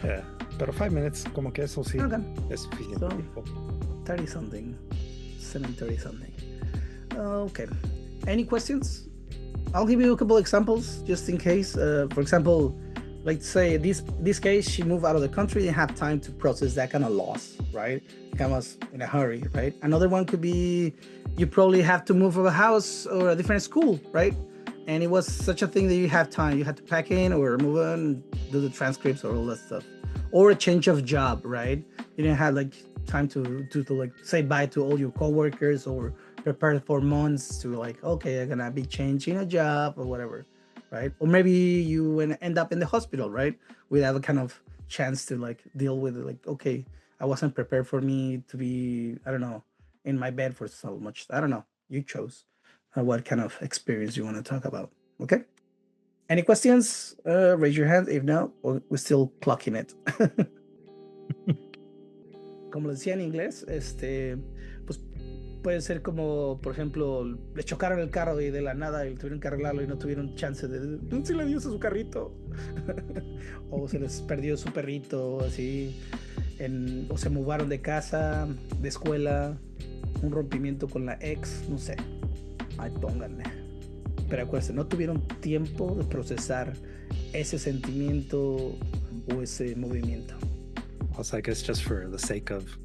Yeah, pero 5 minutes, como que eso sí Okay. es suficiente. So, 30 something, 7:30 something. Okay. Any questions? I'll give you a couple examples just in case. For example, let's say this case, she moved out of the country and have time to process that kind of loss, right? Kind of in a hurry, right? Another one could be you probably have to move from a house or a different school, right? And it was such a thing that you have time. You had to pack in or move on, do the transcripts or all that stuff. Or a change of job, right? You didn't have like time to like say bye to all your coworkers or prepare for months to like, okay, I'm gonna be changing a job or whatever, right? Or maybe you end up in the hospital, right? Without a kind of chance to like deal with it, like, okay, I wasn't prepared for me to be, I don't know, in my bed for so much. I don't know. You chose what kind of experience you want to talk about. Okay. Any questions? Raise your hand. If not, we're still clocking it. Como decía en inglés, pues puede ser como, por ejemplo, le chocaron el carro y de la nada y tuvieron que arreglarlo y no tuvieron chance de si le dio su carrito. O se les perdió su perrito, así. O se mudaron de casa, de escuela, un rompimiento con la ex, no sé. Ahí pónganle. Pero acuérdense, no tuvieron tiempo de procesar ese sentimiento o ese movimiento. Also, I guess just for the sake of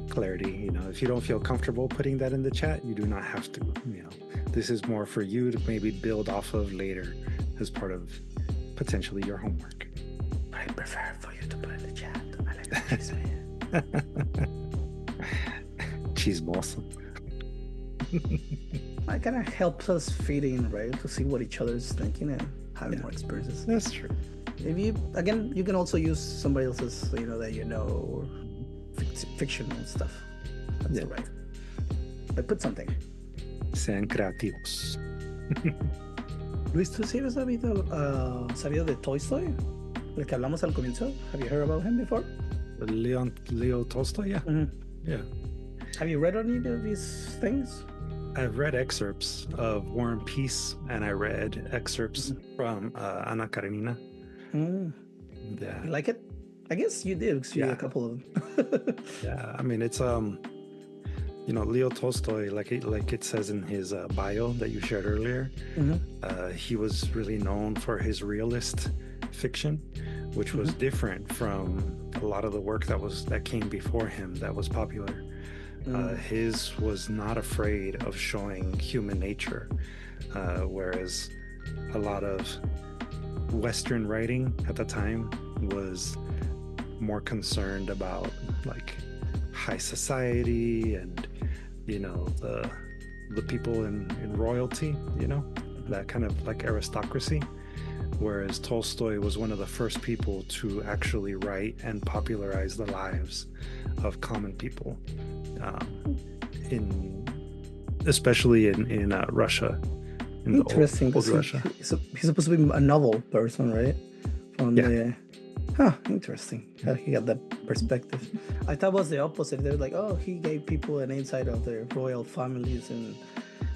clarity, if you don't feel comfortable putting that in the chat, you do not have to. This is more for you to maybe build off of later as part of potentially your homework. I prefer for you to put in the chat. I like the cheese balls. It kind of helps us fit in, right? To see what each other's thinking and having more experiences. That's true. If you can also use somebody else's, that or fictional stuff. That's right. But put something. Sean creativos. Luis, ¿tú sí has sabido de Tolstoy? El que hablamos al comienzo? Have you heard about him before? Leo Tolstoy, yeah. Mm-hmm. Yeah. Have you read any of his things? I've read excerpts of War and Peace, and I read excerpts from Anna Karenina. Mm. Yeah. You like it? I guess you did, because you read a couple of them. Yeah, I mean, it's Leo Tolstoy, like it says in his bio that you shared earlier. Mm-hmm. He was really known for his realist fiction, which was different from a lot of the work that came before him that was popular. His was not afraid of showing human nature, whereas a lot of Western writing at the time was more concerned about like high society and, you know, the people in royalty, you know, that kind of like aristocracy. Whereas Tolstoy was one of the first people to actually write and popularize the lives of common people, especially in Russia. Interesting. Old Russia. He's supposed to be a novel person, right? Interesting. How he got that perspective. I thought it was the opposite. They're like, oh, he gave people an insight of their royal families and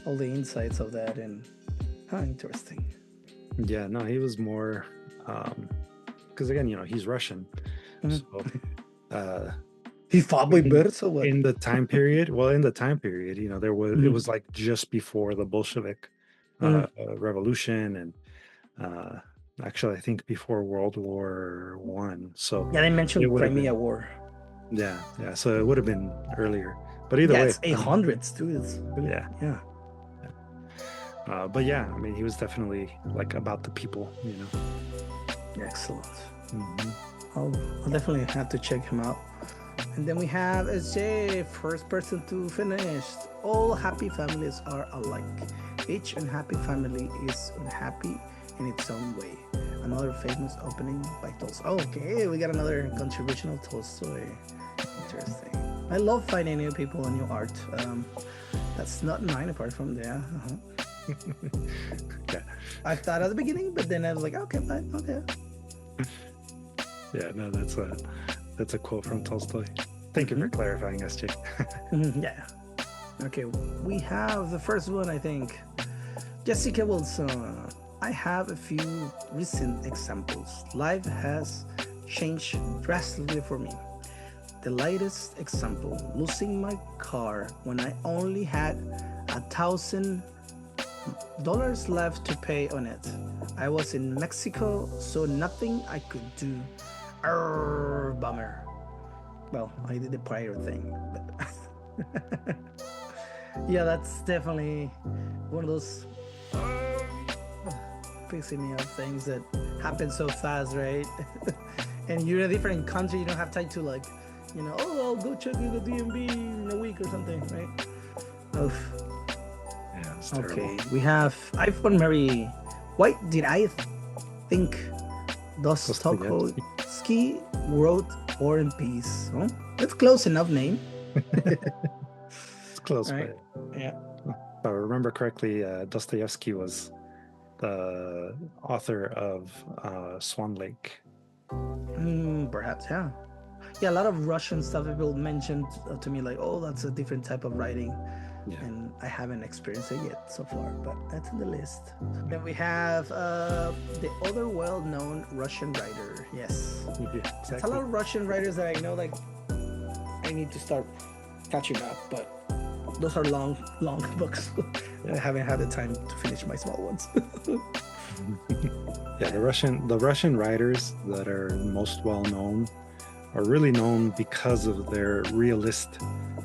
all the insights of that. And interesting. Yeah, no, he was more, because again, you know, he's Russian. So, he fought with birds or what? In the time period, you know, it was like just before the Bolshevik revolution, and actually, I think before World War One. So yeah, they mentioned Crimea War. Yeah. So it would have been earlier, but either way, it's 800s too. It's really, yeah. But yeah, I mean, he was definitely like about the people, you know. Excellent. I'll definitely have to check him out. And then we have SJ, first person to finish. All happy families are alike. Each unhappy family is unhappy in its own way. Another famous opening by Tolstoy. Okay, we got another contribution of Tolstoy. Interesting. I love finding new people and new art. That's not mine apart from there. Yeah. I thought at the beginning, but then I was like, okay, fine, okay. Yeah, no, that's a quote from Tolstoy. Thank you for clarifying, SJ. Yeah. Okay, we have the first one, I think. Jessica Wilson. I have a few recent examples. Life has changed drastically for me. The latest example, losing my car when I only had $1,000 left to pay on it. I was in Mexico, so nothing I could do. Bummer. Well, I did the prior thing, but yeah, that's definitely one of those pissing me off things that happen so fast, right? And you're in a different country, you don't have time to, like, you know, I'll go check in the DMV in a week or something, right? Oof. Yeah, it's okay, we have iPhone Mary. Why did I think Dostoevsky wrote War and Peace? Huh? That's close enough name. It's close, right? But yeah. If I remember correctly, Dostoevsky was the author of Swan Lake. Perhaps, yeah. Yeah, a lot of Russian stuff people mentioned to me, like, oh, that's a different type of writing. Yeah. And I haven't experienced it yet so far, but that's in the list. Then we have the other well-known Russian writer. Yes. Yeah, exactly. It's a lot of Russian writers that I know, like, I need to start catching up, but those are long books. I haven't had the time to finish my small ones. Yeah, the Russian writers that are most well-known are really known because of their realist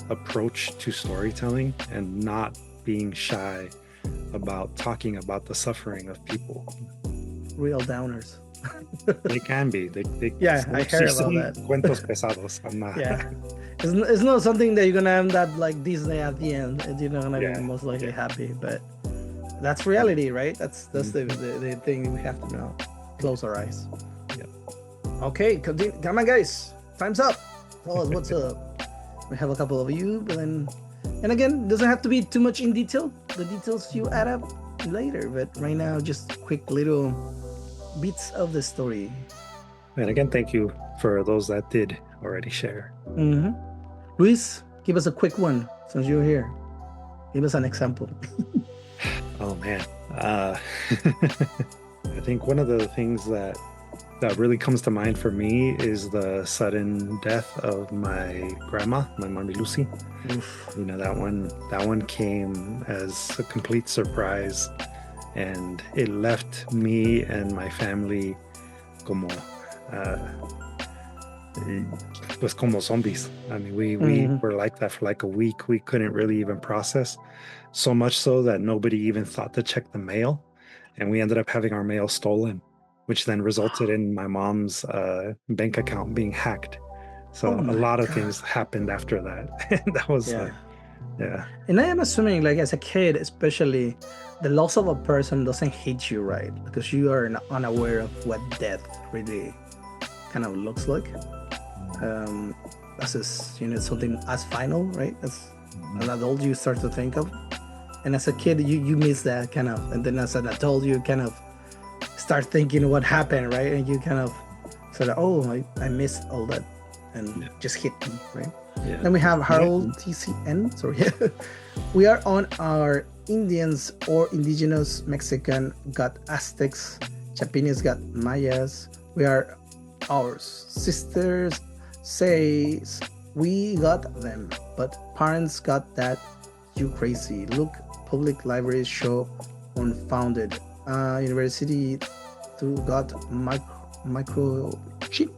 approach to storytelling and not being shy about talking about the suffering of people. Real downers. They can be. Yeah, I heard about that. Cuentos pesados. Yeah. It's not something that you're gonna end up like Disney at the end. You're not gonna be most likely happy, but that's reality, right? That's the thing we have to know. Close our eyes. Yeah. Okay, come on, guys. Time's up. Tell us what's up. We have a couple of you, but then, and again, doesn't have to be too much in detail. The details you add up later, but right now, just quick little bits of the story. And again, thank you for those that did already share. Luis, give us a quick one since you're here. Give us an example. Oh man, I think one of the things that really comes to mind for me is the sudden death of my grandma, my mommy Lucy. Oof. You know, that one came as a complete surprise, and it left me and my family como pues como zombies. I mean, we were like that for like a week. We couldn't really even process, so much so that nobody even thought to check the mail, and we ended up having our mail stolen, which then resulted in my mom's bank account being hacked. So a lot of things happened after that. That was yeah. And I am assuming, like, as a kid, especially, the loss of a person doesn't hit you, right? Because you are unaware of what death really kind of looks like. As is, you know, something as final, right? As an adult, you start to think of, and as a kid, you miss that kind of, and then as an adult, you kind of start thinking what happened, right? And you kind of sort of, oh, I missed all that, and just hit me, right? Yeah. Then we have Harold TCN. Sorry, we are on our Indians or indigenous Mexican got Aztecs, Chapines got Mayas. We are ours. Sisters says we got them, but parents got that. You crazy. Look, public libraries show unfounded. University to got microchip.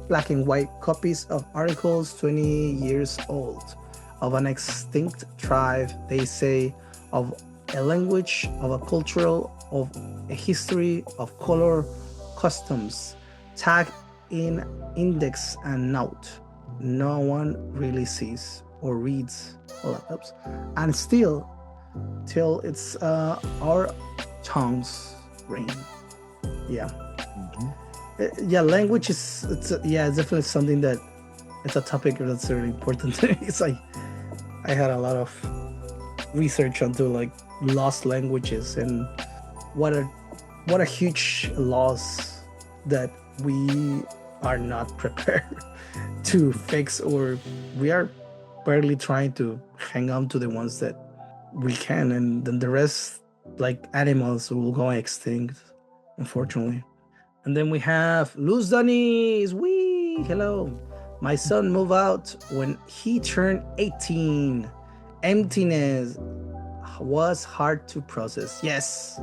Black and white copies of articles 20 years old of an extinct tribe, they say, of a language, of a cultural, of a history, of color, customs, tagged in index and note. No one really sees or reads all that. Oops. And still, till it's our tongues reign. Yeah. Yeah, language is it's definitely something that it's a topic that's really important to me. It's like I had a lot of research onto like lost languages and what a huge loss that we are not prepared to fix, or we are barely trying to hang on to the ones that we can, and then the rest, like animals, will go extinct, unfortunately. And then we have Luz Danis. Wee! Hello. My son moved out when he turned 18. Emptiness was hard to process. Yes.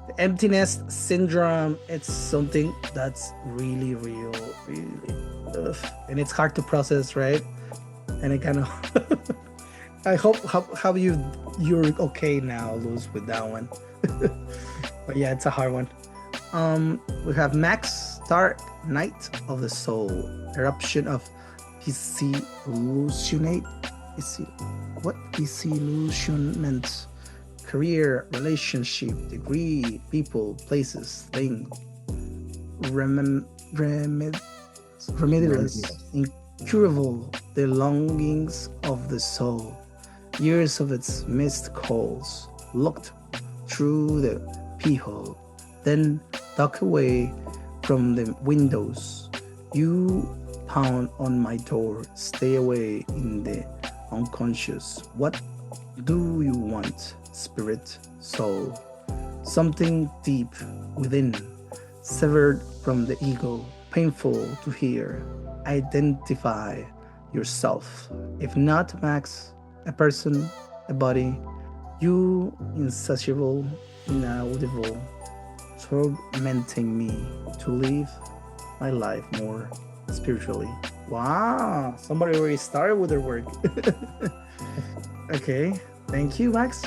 The emptiness syndrome, it's something that's really real, really. And it's hard to process, right? And it kind of I hope how you're okay now, Luz, with that one. But yeah, it's a hard one. We have Max Stark, Night of the Soul, eruption of disillusionate. Disillusionment, career, relationship, degree, people, places, thing, remediless, incurable, the longings of the soul, years of its missed calls, looked through the peehole, then duck away from the windows. You pound on my door, stay away in the unconscious. What do you want, spirit, soul? Something deep within, severed from the ego, painful to hear. Identify yourself. If not, Max, a person, a body, you insatiable, inaudible, tormenting me to live my life more spiritually. Wow, somebody already started with their work. Okay, thank you, Max.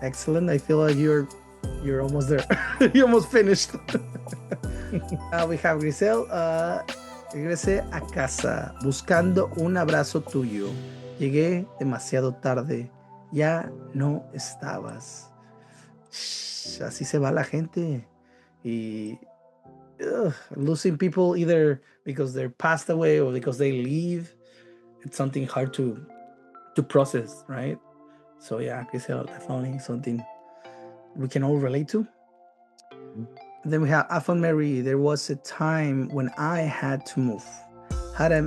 Excellent. I feel like you're almost there. You're almost finished. We have Grisel. Regresé a casa buscando un abrazo tuyo. Llegué demasiado tarde. Ya no estabas. Así se va la gente. Y losing people either because they're passed away or because they leave, it's something hard to process, right? So yeah, Grisel, definitely something we can all relate to. And then we have Afon Mary. There was a time when I had to move, had a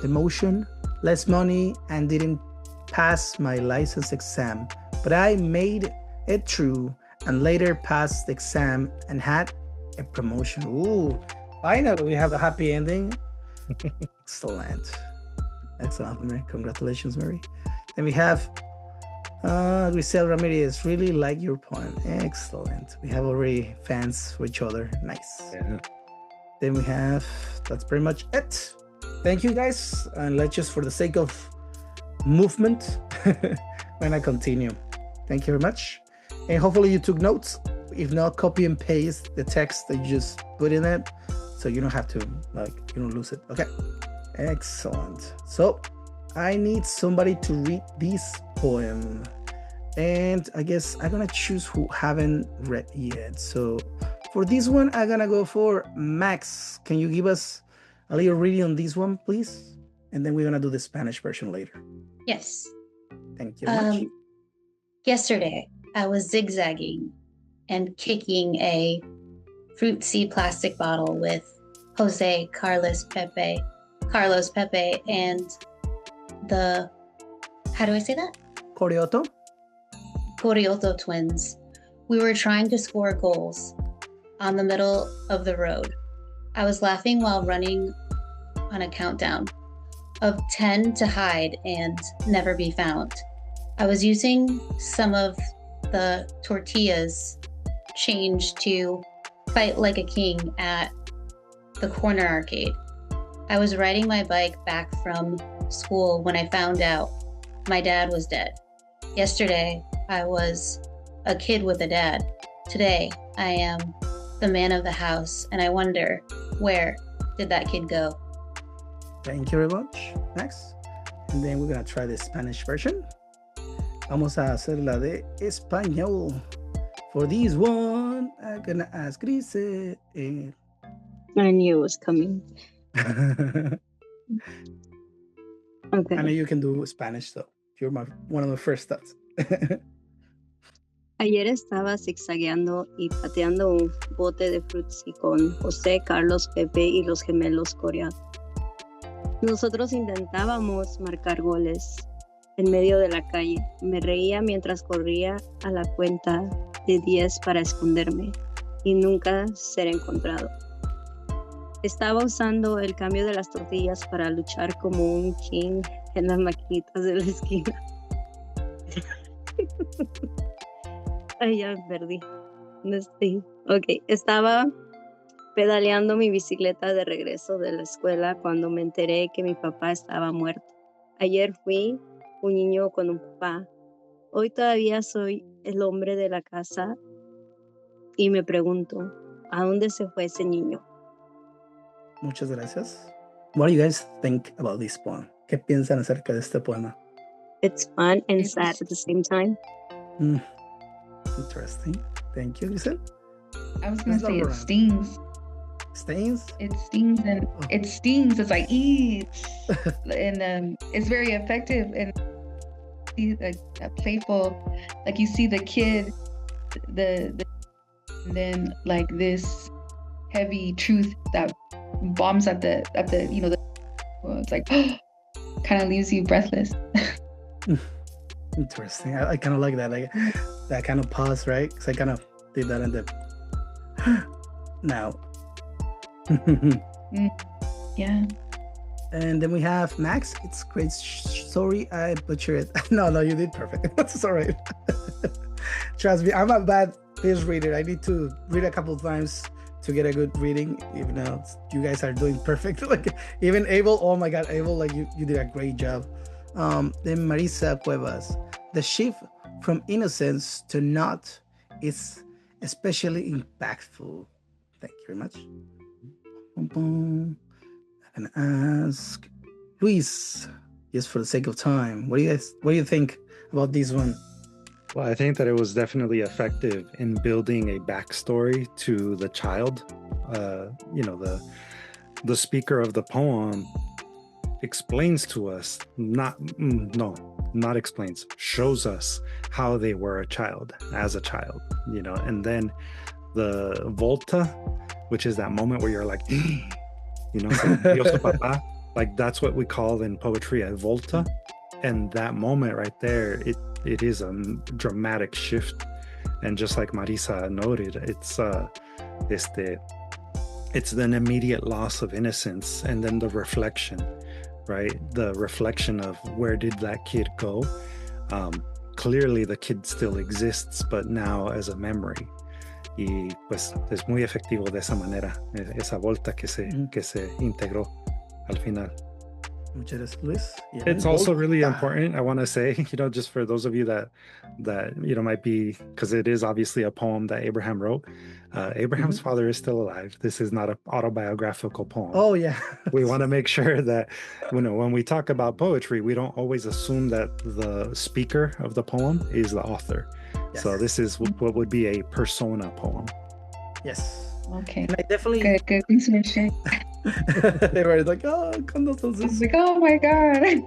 demotion, less money, and didn't pass my license exam, but I made it through and later passed the exam and had a promotion. Ooh, finally we have a happy ending. Excellent, Mary. Congratulations, Mary. Then we have Grisel Ramirez, really like your poem. Excellent. We have already fans for each other. Nice. Yeah. Then we have, that's pretty much it. Thank you guys. And let's just, for the sake of movement, when I continue. Thank you very much. And hopefully you took notes. If not, copy and paste the text that you just put in it, so you don't have to, like, you don't lose it. Okay. Excellent. So I need somebody to read this poem. And I guess I'm gonna choose who haven't read yet. So for this one, I'm gonna go for Max. Can you give us a little reading on this one, please? And then we're gonna do the Spanish version later. Yes. Thank you very much. Yesterday, I was zigzagging and kicking a fruitsy plastic bottle with Carlos Pepe, and the, how do I say that? Corioto twins. We were trying to score goals on the middle of the road. I was laughing while running on a countdown of 10 to hide and never be found. I was using some of the tortillas change to fight like a king at the corner arcade. I was riding my bike back from school when I found out my dad was dead. Yesterday, I was a kid with a dad. Today, I am the man of the house, and I wonder, where did that kid go? Thank you very much, Max. And then we're gonna try the Spanish version. Vamos a hacer la de español. For this one, I'm gonna ask Grise. I knew it was coming. Okay. I know you can do Spanish, though. You're one of the first thoughts. Ayer estaba zigzagueando y pateando un bote de frutzi con José, Carlos, Pepe y los gemelos coreanos. Nosotros intentábamos marcar goles en medio de la calle. Me reía mientras corría a la cuenta de 10 para esconderme y nunca ser encontrado. Estaba usando el cambio de las tortillas para luchar como un king en las maquinitas de la esquina. Ay, ya me perdí. Sí. Ok, estaba pedaleando mi bicicleta de regreso de la escuela cuando me enteré que mi papá estaba muerto. Ayer fui un niño con un papá. Hoy todavía soy el hombre de la casa y me pregunto, ¿a dónde se fue ese niño? Muchas gracias. What do you guys think about this poem? ¿Qué piensan acerca de este poema? It's fun and sad at the same time. Interesting. Thank you, Grisel. I was going to say it stings. Stings? It stings and it stings. It's like, and it's very effective and playful. Like you see the kid, and then like this heavy truth that bombs at the it's like kind of leaves you breathless. Interesting. I kind of like that, like that kind of pause, right? Because I kind of did that in the now. Yeah. And then we have Max. It's great story. I butchered it. No, you did perfect. That's all right. Trust me, I'm a bad page reader. I need to read a couple of times to get a good reading, even though you guys are doing perfect. Like even Abel, oh my God, Abel, like you did a great job. Then Marisa Cuevas, the shift from innocence to not is especially impactful. Thank you very much. I'm gonna ask Luis, just for the sake of time, what do you think about this one? Well, I think that it was definitely effective in building a backstory to the child. The speaker of the poem explains to us, shows us how they were as a child, and then the volta, which is that moment where you're like, Dios papá, like that's what we call in poetry a volta. And that moment right there, it is a dramatic shift. And just like Marisa noted, it's an immediate loss of innocence, and then the reflection, right? The reflection of where did that kid go? clearly the kid still exists, but now as a memory. Y pues es muy efectivo de esa manera, esa volta que se integró al final. Muchas gracias, Luis. Yeah, it's also really important, I want to say, just for those of you that might be, because it is obviously a poem that Abraham wrote. Abraham's father is still alive. This is not an autobiographical poem. Oh yeah. We want to make sure that when we talk about poetry, we don't always assume that the speaker of the poem is the author. Yes. So this is what would be a persona poem. Yes. Okay. And I definitely good research. They were like, condolences. Like, oh my god.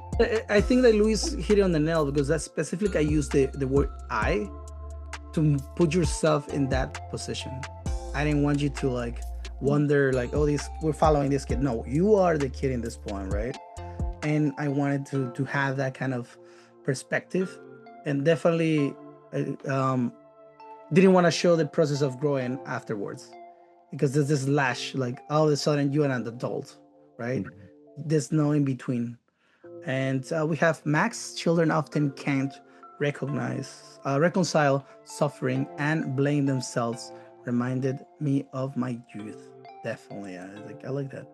I think that Luis hit it on the nail, because that's specifically, I use the word I to put yourself in that position. I didn't want you to like wonder like, oh, we're following this kid. No, you are the kid in this poem, right? And I wanted to have that kind of perspective, and definitely didn't want to show the process of growing afterwards, because there's this lash, like all of a sudden you're an adult, right? There's no in between. And we have Max. Children often can't reconcile suffering and blame themselves. Reminded me of my youth. Definitely, I like that.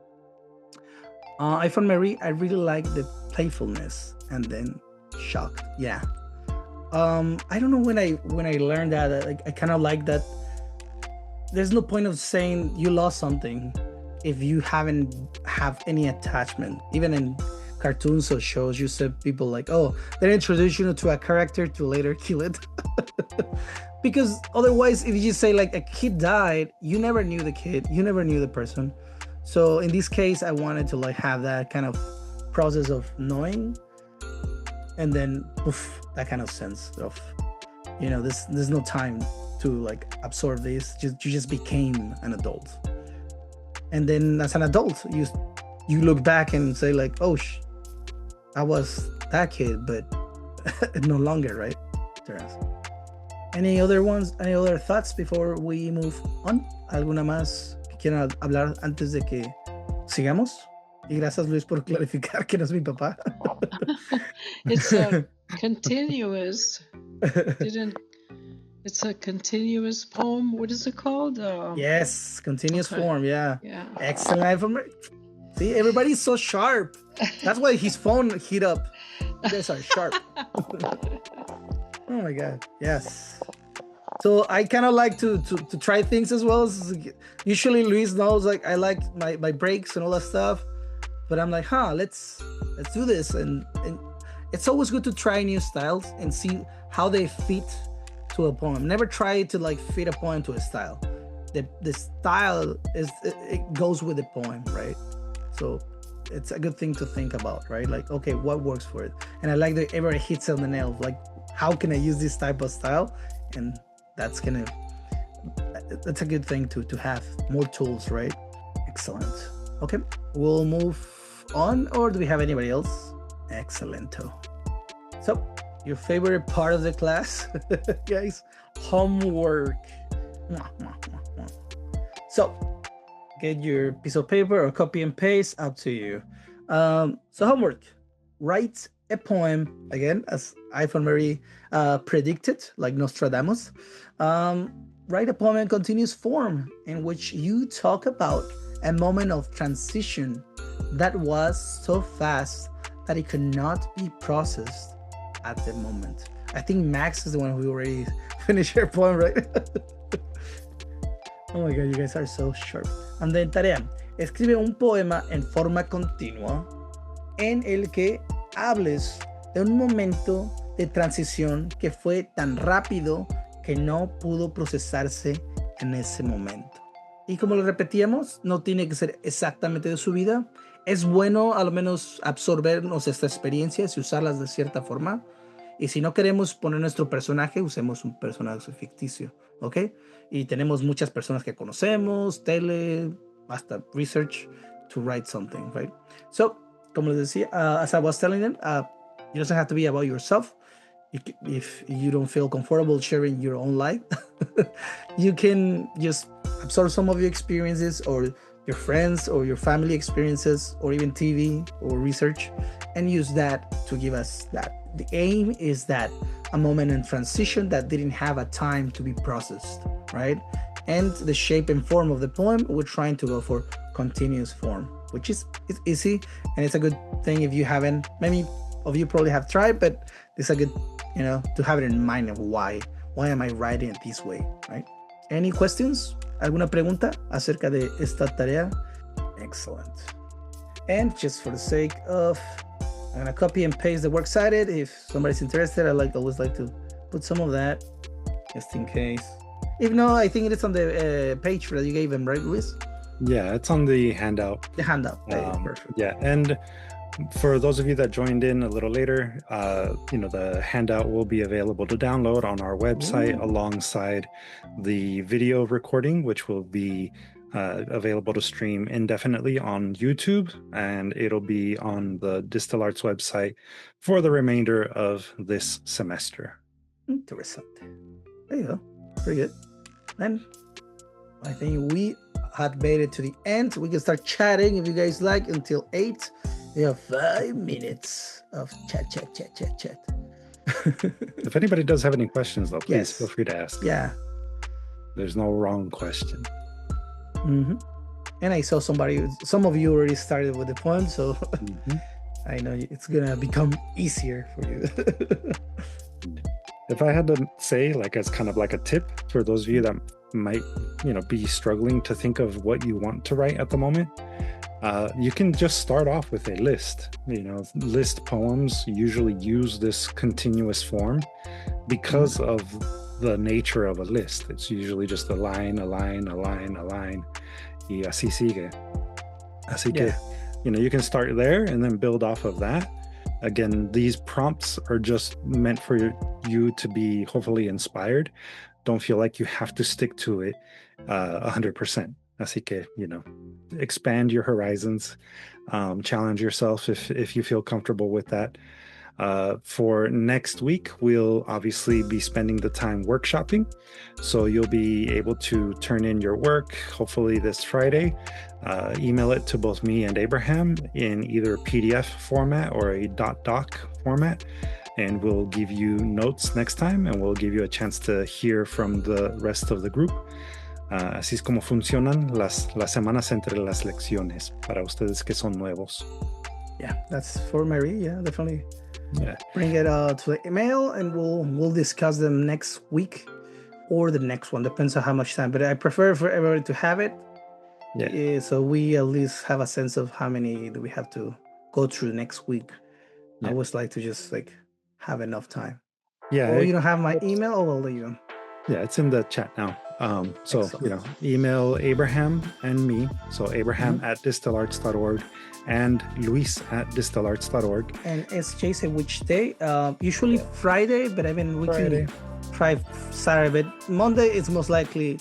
I found Mary. I really like the playfulness and then shocked. Yeah. I don't know when I learned that. I kind of like that. There's no point of saying you lost something if you haven't have any attachment. Even in cartoons or shows, you said people like, oh, they introduce you to a character to later kill it. Because otherwise, if you just say like a kid died, you never knew the kid, you never knew the person. So in this case, I wanted to like have that kind of process of knowing, and then poof, that kind of sense of, there's no time to like absorb this. You just became an adult, and then as an adult, you look back and say like, oh, I was that kid, but no longer, right? Any other thoughts before we move on? ¿Alguna más que quieran hablar antes de que sigamos? Y gracias, Luis, por clarificar que no es mi papá. It's a continuous. It's a continuous poem. What is it called? Yes, continuous form. Yeah. Excellent information. See, everybody's so sharp. That's why his phone heat up. You guys are sharp. Oh my God. Yes. So I kind of like to try things as well. Usually Luis knows like I like my breaks and all that stuff, but I'm like, let's do this. And it's always good to try new styles and see how they fit to a poem. Never try to like fit a poem to a style. The style it goes with the poem, right? So it's a good thing to think about, right? Like, okay, what works for it? And I like that everybody hits on the nail. Like, how can I use this type of style? And that's a good thing to have more tools, right? Excellent. Okay, we'll move on, or do we have anybody else? Excellento. So, your favorite part of the class, guys, homework. So, get your piece of paper or copy and paste, up to you. So homework, write a poem, again, as iPhone Mary predicted, like Nostradamus. Write a poem in continuous form in which you talk about a moment of transition that was so fast that it could not be processed at the moment. I think Max is the one who already finished her poem, right? Oh my God, you guys are so sharp. And then tarea, escribe un poema en forma continua en el que hables de un momento de transición que fue tan rápido que no pudo procesarse en ese momento. Y como lo repetíamos, no tiene que ser exactamente de su vida. Es bueno al menos absorbernos estas experiencias y usarlas de cierta forma. Y si no queremos poner nuestro personaje, usemos un personaje ficticio, ¿ok? Y tenemos muchas personas que conocemos, tele, hasta research to write something, right? So, como les decía, as I was telling them, it doesn't have to be about yourself. If you don't feel comfortable sharing your own life, you can just absorb some of your experiences or your friends or your family experiences or even TV or research and use that to give us that. The aim is that a moment in transition that didn't have a time to be processed, right? And the shape and form of the poem, we're trying to go for continuous form, which is it's easy, and it's a good thing if you haven't, many of you probably have tried, but it's a good, to have it in mind of why am I writing it this way, right? Any questions? ¿Alguna pregunta acerca de esta tarea? Excellent. And just for the sake of, I'm gonna copy and paste the works cited. If somebody's interested, I always like to put some of that just in case. If no, I think it is on the page that you gave them, right, Luis? Yeah, it's on the handout. The handout. Perfect. Yeah, and for those of you that joined in a little later, the handout will be available to download on our website alongside the video recording, which will be available to stream indefinitely on YouTube, and it'll be on the Distal Arts website for the remainder of this semester. Interessante. There you go. Pretty good. Then I think we had made it to the end. We can start chatting if you guys like until 8. We have 5 minutes of chat. If anybody does have any questions, though, please feel free to ask. Yeah. There's no wrong question. Mm-hmm. And I saw some of you already started with the poem, so I know it's gonna become easier for you. If I had to say, as kind of like a tip for those of you that might, be struggling to think of what you want to write at the moment, you can just start off with a list. List poems usually use this continuous form because of the nature of a list. It's usually just a line, y así sigue. Así que, you can start there and then build off of that. Again, these prompts are just meant for you to be hopefully inspired. Don't feel like you have to stick to it 100%. Así que, expand your horizons, challenge yourself if you feel comfortable with that. For next week, we'll obviously be spending the time workshopping. So you'll be able to turn in your work, hopefully this Friday, email it to both me and Abraham in either PDF format or a .doc format. And we'll give you notes next time, and we'll give you a chance to hear from the rest of the group. Así es como funcionan las semanas entre las lecciones para ustedes que son nuevos. Yeah, that's for Mary. Yeah, definitely. Yeah. Bring it to the email, and we'll discuss them next week or the next one. Depends on how much time. But I prefer for everybody to have it. Yeah. So we at least have a sense of how many do we have to go through next week. Yeah. I always like to just have enough time. Yeah. Or you don't have my email, or will you? Yeah, it's in the chat now. So, email Abraham and me. So Abraham at distalarts.org and Luis at distalarts.org. And SJ said which day? Usually Friday, but I mean, we can try Saturday, but Monday is most likely,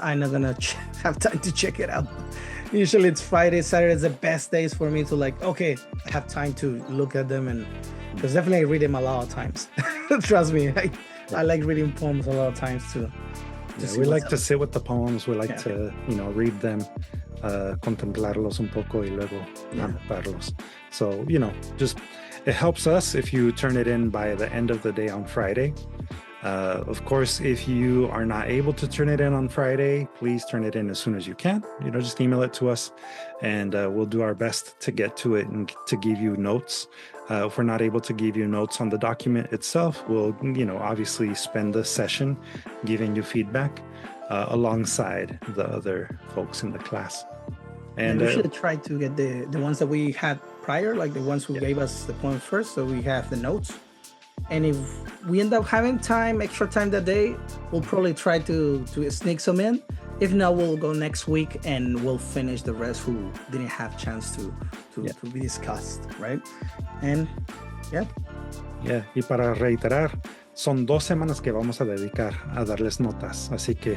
I'm not gonna have time to check it out. Usually it's Friday, Saturday is the best days for me to I have time to look at them, and because definitely I read them a lot of times. Trust me, I like reading poems a lot of times too. We like to sit with the poems. We like to, read them, contemplarlos un poco y luego anotarlos. So, just it helps us if you turn it in by the end of the day on Friday. Of course, if you are not able to turn it in on Friday, please turn it in as soon as you can. Just email it to us, and we'll do our best to get to it and to give you notes. If we're not able to give you notes on the document itself, we'll, obviously spend the session giving you feedback alongside the other folks in the class. And we should try to get the ones that we had prior, like the ones who gave us the poem first, so we have the notes. And if we end up having extra time that day, we'll probably try to sneak some in. If not, we'll go next week and we'll finish the rest who didn't have chance to be discussed, right? And y para reiterar, son 2 semanas que vamos a dedicar a darles notas. Así que,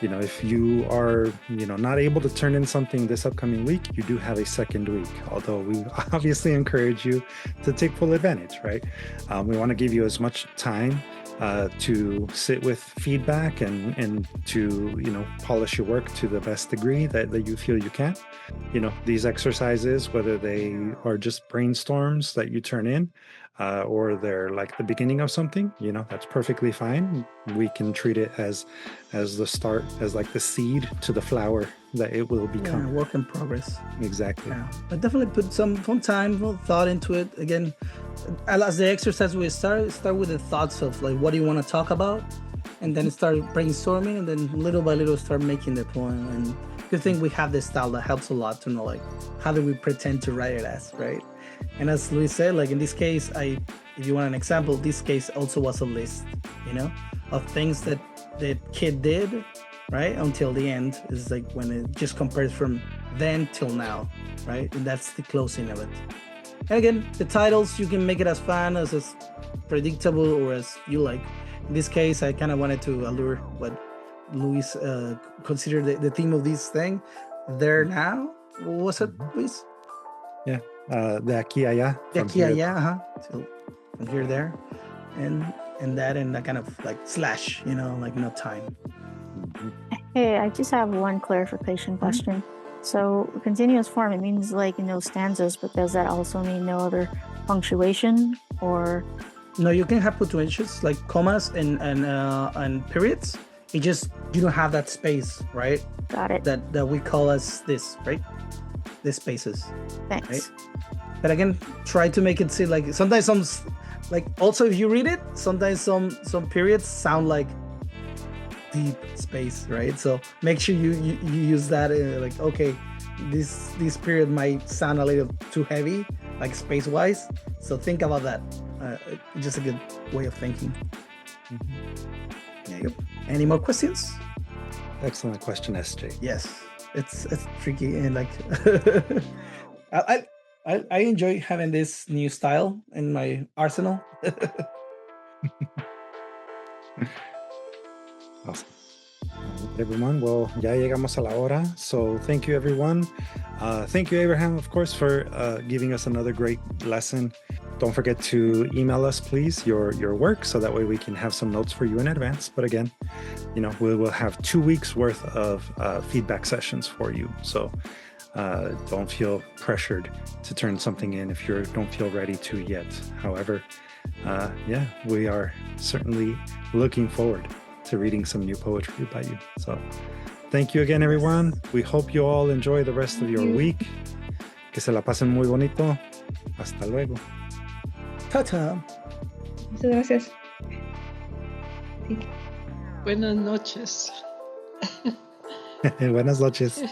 if you are, not able to turn in something this upcoming week, you do have a second week. Although we obviously encourage you to take full advantage, right? We want to give you as much time to sit with feedback and to, polish your work to the best degree that you feel you can. These exercises, whether they are just brainstorms that you turn in, or they're like the beginning of something, that's perfectly fine. We can treat it as the start, as like the seed to the flower that it will become. Yeah, work in progress. Exactly. Yeah. But definitely put some time, thought into it. Again, as the exercise, we start with the thoughts of like, what do you want to talk about? And then start brainstorming, and then little by little start making the poem. And good thing we have this style that helps a lot to know, like, how do we pretend to write it as, right? And as Luis said, like in this case, if you want an example, this case also was a list, of things that the kid did, right? Until the end is like when it just compares from then till now, right? And that's the closing of it. And again, the titles, you can make it as fun, as predictable, or as you like. In this case, I kind of wanted to allure what Luis considered the theme of this thing. There now, what was it, Luis? Yeah. De aquí a allá. De aquí a allá, so from here there, and that kind of like slash, like no time. Hey, I just have one clarification question. So continuous form, it means like stanzas, but does that also mean no other punctuation or? No, you can have punctuations like commas and periods. It just you don't have that space, right? Got it. That we call as this, right? The spaces. Thanks. Right? But again, try to make it seem like sometimes some, like also if you read it, sometimes some periods sound like deep space, right? So make sure you use that like, okay, this period might sound a little too heavy, like space wise. So think about that. Just a good way of thinking. There you go. Any more questions? Excellent question, SJ. Yes, it's tricky, and like I enjoy having this new style in my arsenal. Awesome. Everyone, well, ya llegamos a la hora. So thank you, everyone. Thank you, Abraham, of course, for giving us another great lesson. Don't forget to email us, please, your work, so that way we can have some notes for you in advance. But again, we will have 2 weeks worth of feedback sessions for you. So don't feel pressured to turn something in if you don't feel ready to yet. However, we are certainly looking forward to reading some new poetry by you. So thank you again, everyone. We hope you all enjoy the rest of your week. Que se la pasen muy bonito. Hasta luego. Ta-ta. Muchas gracias. Buenas noches. Buenas noches.